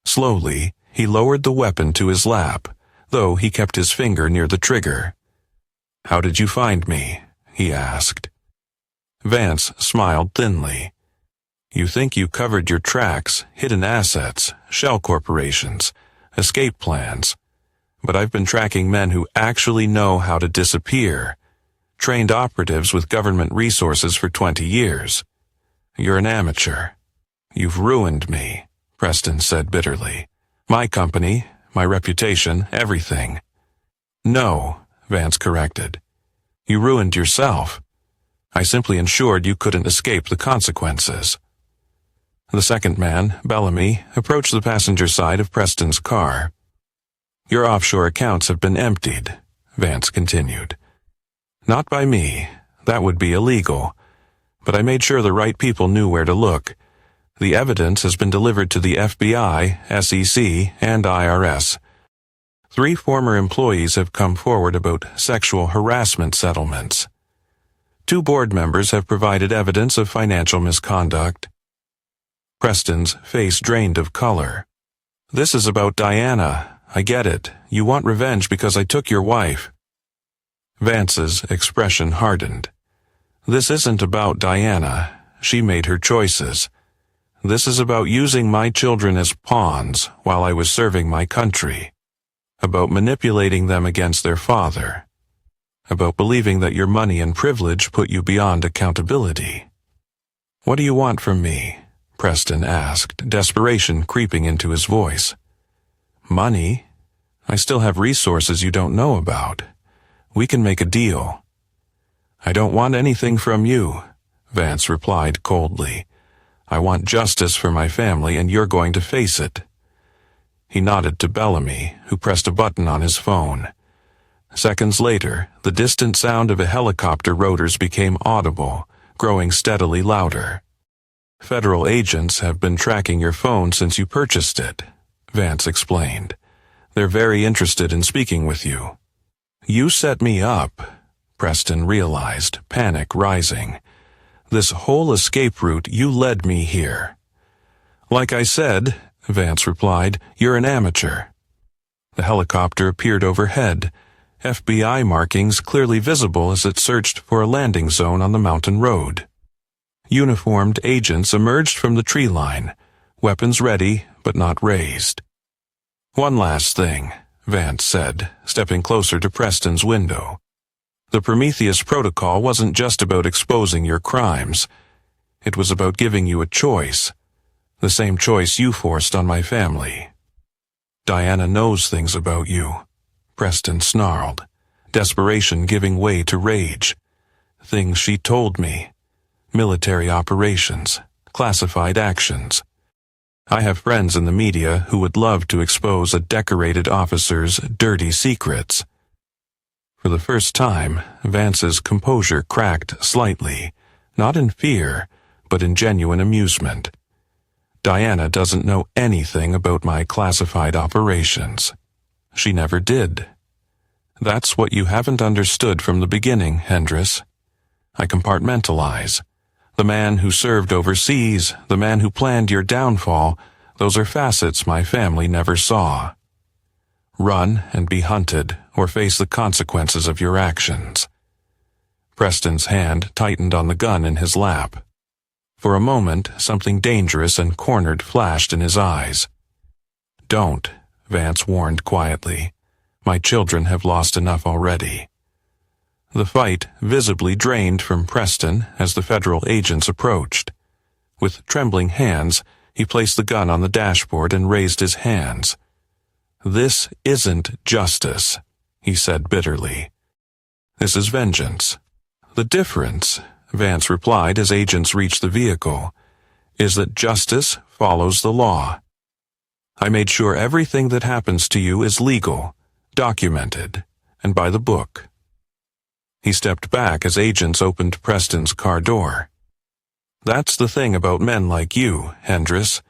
A: Slowly, he lowered the weapon to his lap, though he kept his finger near the trigger. "How did you find me?" he asked. Vance smiled thinly. "You think you covered your tracks, hidden assets, shell corporations, escape plans. But I've been tracking men who actually know how to disappear. Trained operatives with government resources for 20 years. You're an amateur. You've ruined me," Preston said bitterly. "My company, my reputation, everything." "No," Vance corrected. "You ruined yourself. I simply ensured you couldn't escape the consequences." The second man, Bellamy, approached the passenger side of Preston's car. "Your offshore accounts have been emptied," Vance continued. "Not by me. That would be illegal. But I made sure the right people knew where to look. The evidence has been delivered to the FBI, SEC, and IRS. 3 former employees have come forward about sexual harassment settlements. 2 board members have provided evidence of financial misconduct." Preston's face drained of color. "This is about Diana. I get it. You want revenge because I took your wife." Vance's expression hardened. "This isn't about Diana. She made her choices. This is about using my children as pawns while I was serving my country. About manipulating them against their father. About believing that your money and privilege put you beyond accountability." "What do you want from me?" Preston asked, desperation creeping into his voice. "Money? I still have resources you don't know about. We can make a deal." "I don't want anything from you," Vance replied coldly. "I want justice for my family, and you're going to face it." He nodded to Bellamy, who pressed a button on his phone. Seconds later, the distant sound of a helicopter rotors became audible, growing steadily louder. Federal agents have been tracking your phone since you purchased it, Vance explained. They're very interested in speaking with you. You set me up, Preston realized, panic rising. This whole escape route, you led me here. Like I said, Vance replied, you're an amateur. The helicopter appeared overhead, FBI markings clearly visible as it searched for a landing zone on the mountain road. Uniformed agents emerged from the tree line, weapons ready but not raised. One last thing, Vance said, stepping closer to Preston's window. The Prometheus Protocol wasn't just about exposing your crimes. It was about giving you a choice. The same choice you forced on my family. Diana knows things about you, Preston snarled, desperation giving way to rage. Things she told me. Military operations, classified actions. I have friends in the media who would love to expose a decorated officer's dirty secrets. For the first time, Vance's composure cracked slightly, not in fear, but in genuine amusement. Diana doesn't know anything about my classified operations. She never did. That's what you haven't understood from the beginning, Hendris. I compartmentalize. The man who served overseas, the man who planned your downfall, those are facets my family never saw. Run and be hunted, or face the consequences of your actions. Preston's hand tightened on the gun in his lap. For a moment, something dangerous and cornered flashed in his eyes. Don't, Vance warned quietly. My children have lost enough already. The fight visibly drained from Preston as the federal agents approached. With trembling hands, he placed the gun on the dashboard and raised his hands. This isn't justice, he said bitterly. This is vengeance. The difference, Vance replied as agents reached the vehicle, is that justice follows the law. I made sure everything that happens to you is legal, documented, and by the book. He stepped back as agents opened Preston's car door. That's the thing about men like you, Hendris.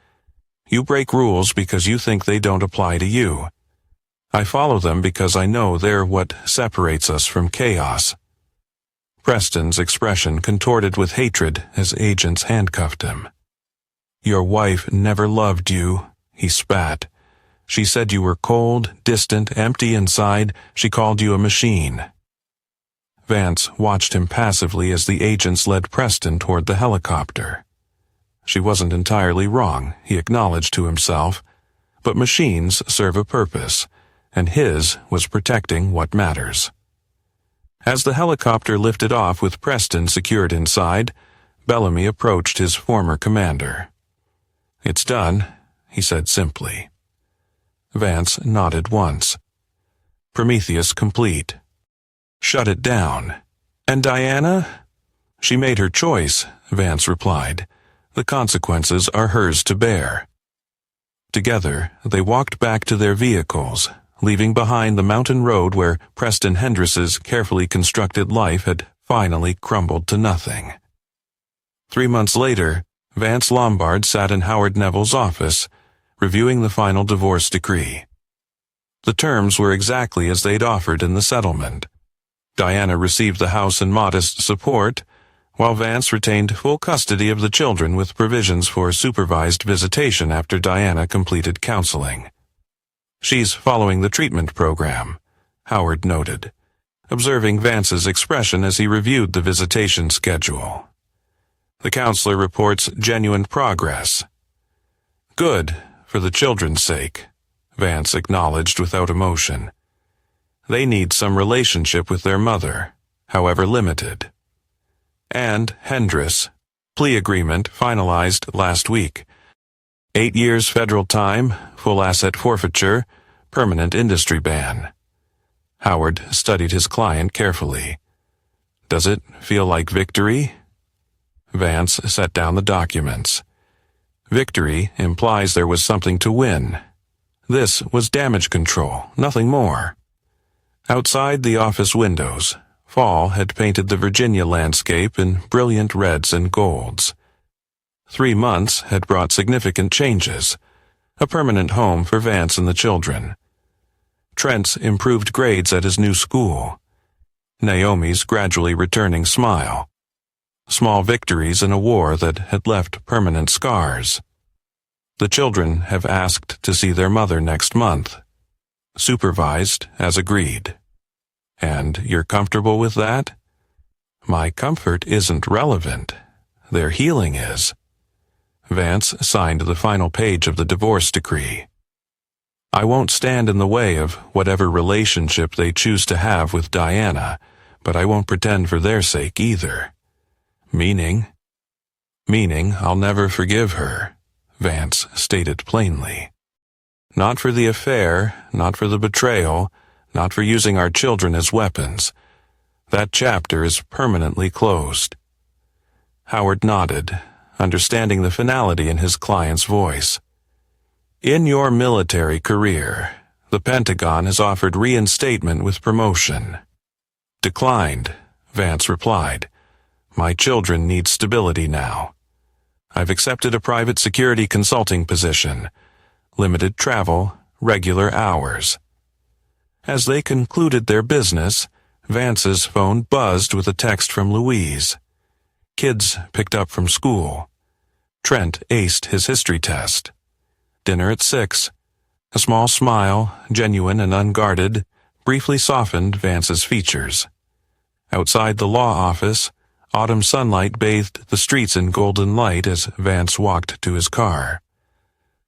A: You break rules because you think they don't apply to you. I follow them because I know they're what separates us from chaos. Preston's expression contorted with hatred as agents handcuffed him. Your wife never loved you, he spat. She said you were cold, distant, empty inside. She called you a machine. Vance watched him passively as the agents led Preston toward the helicopter. She wasn't entirely wrong, he acknowledged to himself, but machines serve a purpose, and his was protecting what matters. As the helicopter lifted off with Preston secured inside, Bellamy approached his former commander. It's done, he said simply. Vance nodded once. Prometheus complete. Shut it down. And Diana? She made her choice, Vance replied. The consequences are hers to bear. Together, they walked back to their vehicles, leaving behind the mountain road where Preston Hendris's carefully constructed life had finally crumbled to nothing. 3 months later, Vance Lombard sat in Howard Neville's office, reviewing the final divorce decree. The terms were exactly as they'd offered in the settlement. Diana received the house and modest support, while Vance retained full custody of the children with provisions for supervised visitation after Diana completed counseling. She's following the treatment program, Howard noted, observing Vance's expression as he reviewed the visitation schedule. The counselor reports genuine progress. Good, for the children's sake, Vance acknowledged without emotion. They need some relationship with their mother, however limited. And Hendris, plea agreement finalized last week. 8 years federal time, full asset forfeiture, permanent industry ban. Howard studied his client carefully. Does it feel like victory? Vance set down the documents. Victory implies there was something to win. This was damage control, nothing more. Outside the office windows, fall had painted the Virginia landscape in brilliant reds and golds. 3 months had brought significant changes. A permanent home for Vance and the children. Trent's improved grades at his new school. Naomi's gradually returning smile. Small victories in a war that had left permanent scars. The children have asked to see their mother next month. Supervised as agreed. And you're comfortable with that? My comfort isn't relevant. Their healing is. Vance signed the final page of the divorce decree. I won't stand in the way of whatever relationship they choose to have with Diana, but I won't pretend for their sake either. Meaning I'll never forgive her, Vance stated plainly. Not for the affair, not for the betrayal, not for using our children as weapons. That chapter is permanently closed. Howard nodded, understanding the finality in his client's voice. In your military career, the Pentagon has offered reinstatement with promotion. Declined, Vance replied. My children need stability now. I've accepted a private security consulting position. Limited travel, regular hours. As they concluded their business, Vance's phone buzzed with a text from Louise. Kids picked up from school. Trent aced his history test. Dinner at 6. A small smile, genuine and unguarded, briefly softened Vance's features. Outside the law office, autumn sunlight bathed the streets in golden light as Vance walked to his car.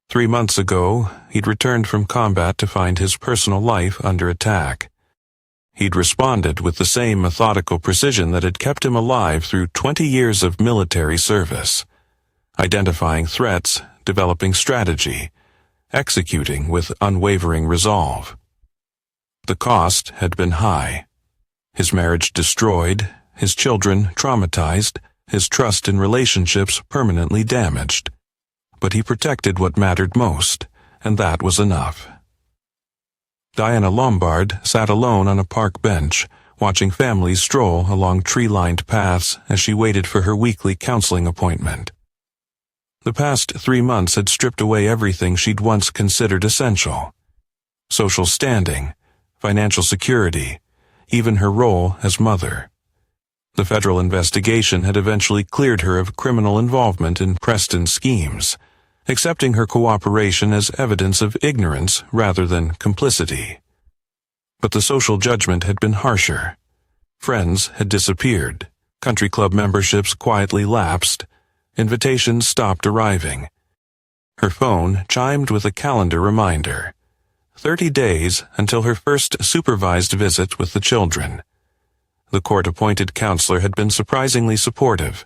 A: 3 months ago, he'd returned from combat to find his personal life under attack. He'd responded with the same methodical precision that had kept him alive through 20 years of military service. Identifying threats, developing strategy, executing with unwavering resolve. The cost had been high. His marriage destroyed, his children traumatized, his trust in relationships permanently damaged. But he protected what mattered most, and that was enough. Diana Lombard sat alone on a park bench, watching families stroll along tree-lined paths as she waited for her weekly counseling appointment. The past 3 months had stripped away everything she'd once considered essential. Social standing, financial security, even her role as mother. The federal investigation had eventually cleared her of criminal involvement in Preston's schemes, accepting her cooperation as evidence of ignorance rather than complicity. But the social judgment had been harsher. Friends had disappeared, country club memberships quietly lapsed, invitations stopped arriving. Her phone chimed with a calendar reminder. 30 days until her first supervised visit with the children. The court-appointed counselor had been surprisingly supportive,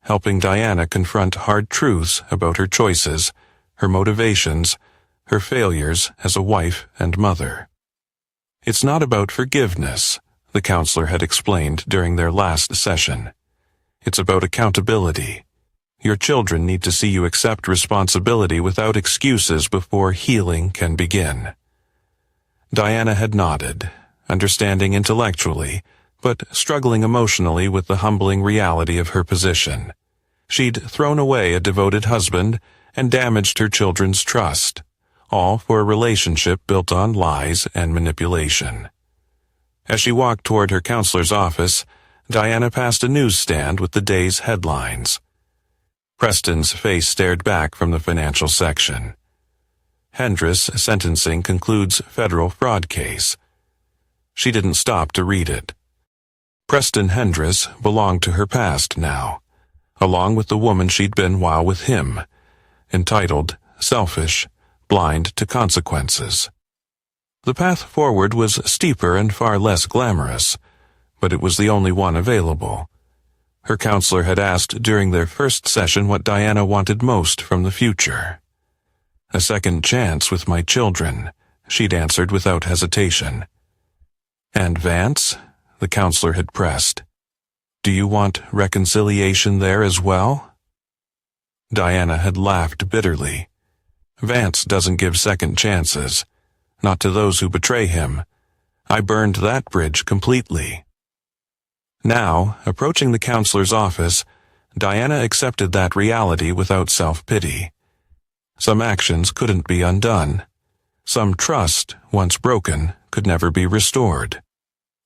A: helping Diana confront hard truths about her choices, her motivations, her failures as a wife and mother. It's not about forgiveness, the counselor had explained during their last session. It's about accountability. Your children need to see you accept responsibility without excuses before healing can begin. Diana had nodded, understanding intellectually, but struggling emotionally with the humbling reality of her position. She'd thrown away a devoted husband and damaged her children's trust, all for a relationship built on lies and manipulation. As she walked toward her counselor's office, Diana passed a newsstand with the day's headlines. Preston's face stared back from the financial section. Hendris sentencing concludes federal fraud case. She didn't stop to read it. Preston Hendris belonged to her past now, along with the woman she'd been while with him, entitled, selfish, blind to consequences. The path forward was steeper and far less glamorous, but it was the only one available. Her counselor had asked during their first session what Diana wanted most from the future. A second chance with my children, she'd answered without hesitation. And Vance? The counselor had pressed. Do you want reconciliation there as well? Diana had laughed bitterly. Vance doesn't give second chances, not to those who betray him. I burned that bridge completely. Now, approaching the counselor's office, Diana accepted that reality without self-pity. Some actions couldn't be undone. Some trust, once broken, could never be restored.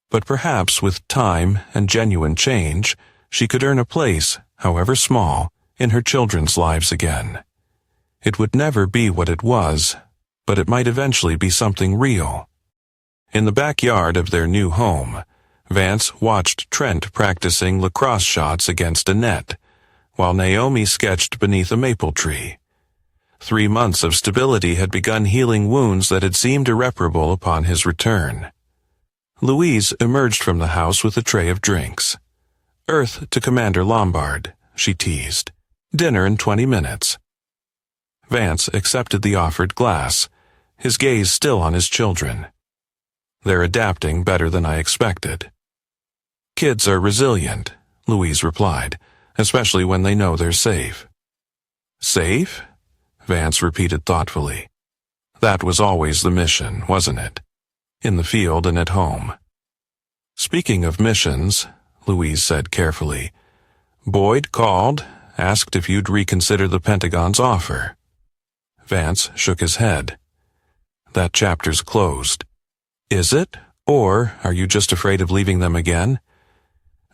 A: But perhaps with time and genuine change, she could earn a place, however small, in her children's lives again. It would never be what it was, but it might eventually be something real. In the backyard of their new home, Vance watched Trent practicing lacrosse shots against a net, while Naomi sketched beneath a maple tree. 3 months of stability had begun healing wounds that had seemed irreparable upon his return. Louise emerged from the house with a tray of drinks. "Earth to Commander Lombard," she teased. "Dinner in 20 minutes. Vance accepted the offered glass, his gaze still on his children. "They're adapting better than I expected." "Kids are resilient," Louise replied, "especially when they know they're safe." "Safe?" Vance repeated thoughtfully. That was always the mission, wasn't it? In the field and at home. "Speaking of missions," Louise said carefully, "Boyd called, asked if you'd reconsider the Pentagon's offer." Vance shook his head. "That chapter's closed." "Is it? Or are you just afraid of leaving them again?"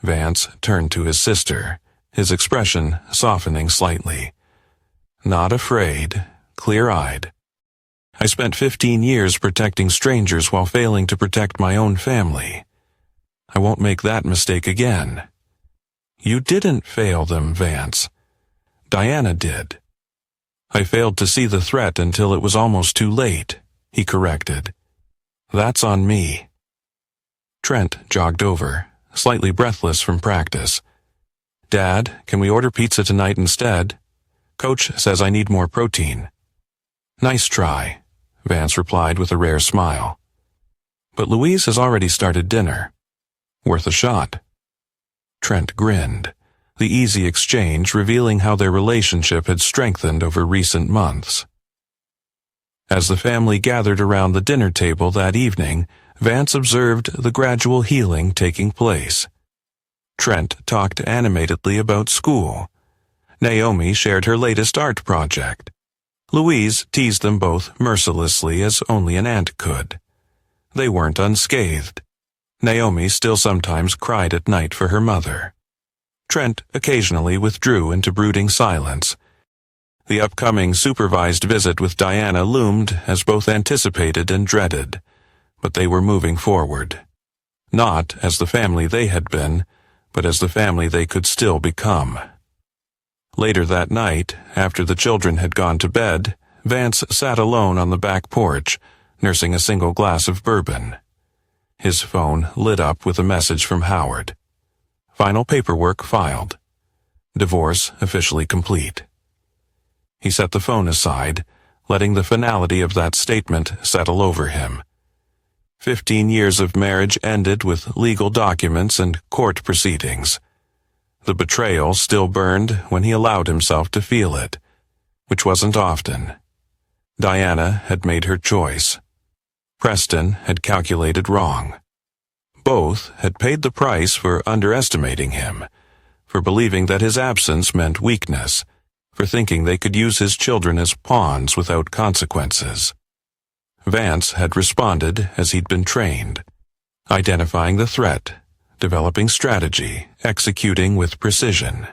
A: Vance turned to his sister, his expression softening slightly. "Not afraid, clear-eyed. I spent 15 years protecting strangers while failing to protect my own family. I won't make that mistake again." "You didn't fail them, Vance. Diana did." "I failed to see the threat until it was almost too late," he corrected. "That's on me." Trent jogged over, slightly breathless from practice. "Dad, can we order pizza tonight instead? Coach says I need more protein." "Nice try," Vance replied with a rare smile. "But Louise has already started dinner. Worth a shot." Trent grinned, the easy exchange revealing how their relationship had strengthened over recent months. As the family gathered around the dinner table that evening, Vance observed the gradual healing taking place. Trent talked animatedly about school. Naomi shared her latest art project. Louise teased them both mercilessly as only an aunt could. They weren't unscathed. Naomi still sometimes cried at night for her mother. Trent occasionally withdrew into brooding silence. The upcoming supervised visit with Diana loomed as both anticipated and dreaded, but they were moving forward. Not as the family they had been, but as the family they could still become. Later that night, after the children had gone to bed, Vance sat alone on the back porch, nursing a single glass of bourbon. His phone lit up with a message from Howard. Final paperwork filed. Divorce officially complete. He set the phone aside, letting the finality of that statement settle over him. 15 years of marriage ended with legal documents and court proceedings. The betrayal still burned when he allowed himself to feel it, which wasn't often. Diana had made her choice. Preston had calculated wrong. Both had paid the price for underestimating him, for believing that his absence meant weakness, for thinking they could use his children as pawns without consequences. Vance had responded as he'd been trained, identifying the threat, developing strategy, executing with precision.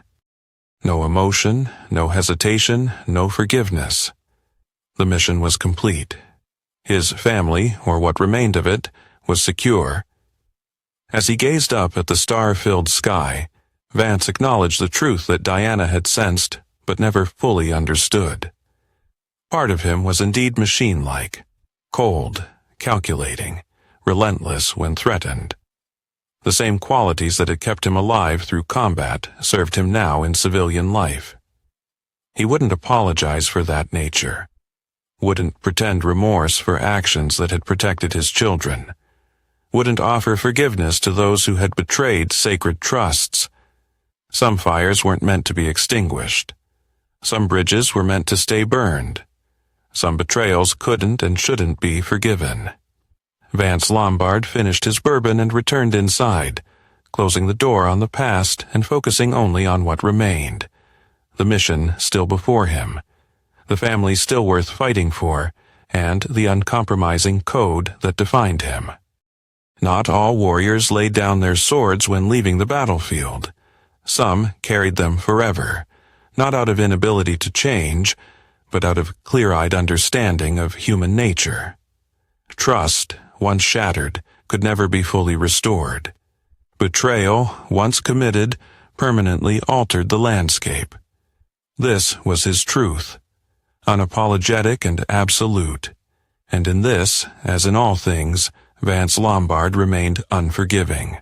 A: No emotion, no hesitation, no forgiveness. The mission was complete. His family, or what remained of it, was secure. As he gazed up at the star-filled sky, Vance acknowledged the truth that Diana had sensed but never fully understood. Part of him was indeed machine-like, cold, calculating, relentless when threatened. The same qualities that had kept him alive through combat served him now in civilian life. He wouldn't apologize for that nature, wouldn't pretend remorse for actions that had protected his children, wouldn't offer forgiveness to those who had betrayed sacred trusts. Some fires weren't meant to be extinguished. Some bridges were meant to stay burned. Some betrayals couldn't and shouldn't be forgiven. Vance Lombard finished his bourbon and returned inside, closing the door on the past and focusing only on what remained. The mission still before him, the family still worth fighting for, and the uncompromising code that defined him. Not all warriors laid down their swords when leaving the battlefield. Some carried them forever, not out of inability to change, but out of clear-eyed understanding of human nature. Trust, once shattered, could never be fully restored. Betrayal, once committed, permanently altered the landscape. This was his truth, unapologetic and absolute. And in this, as in all things, Vance Lombard remained unforgiving.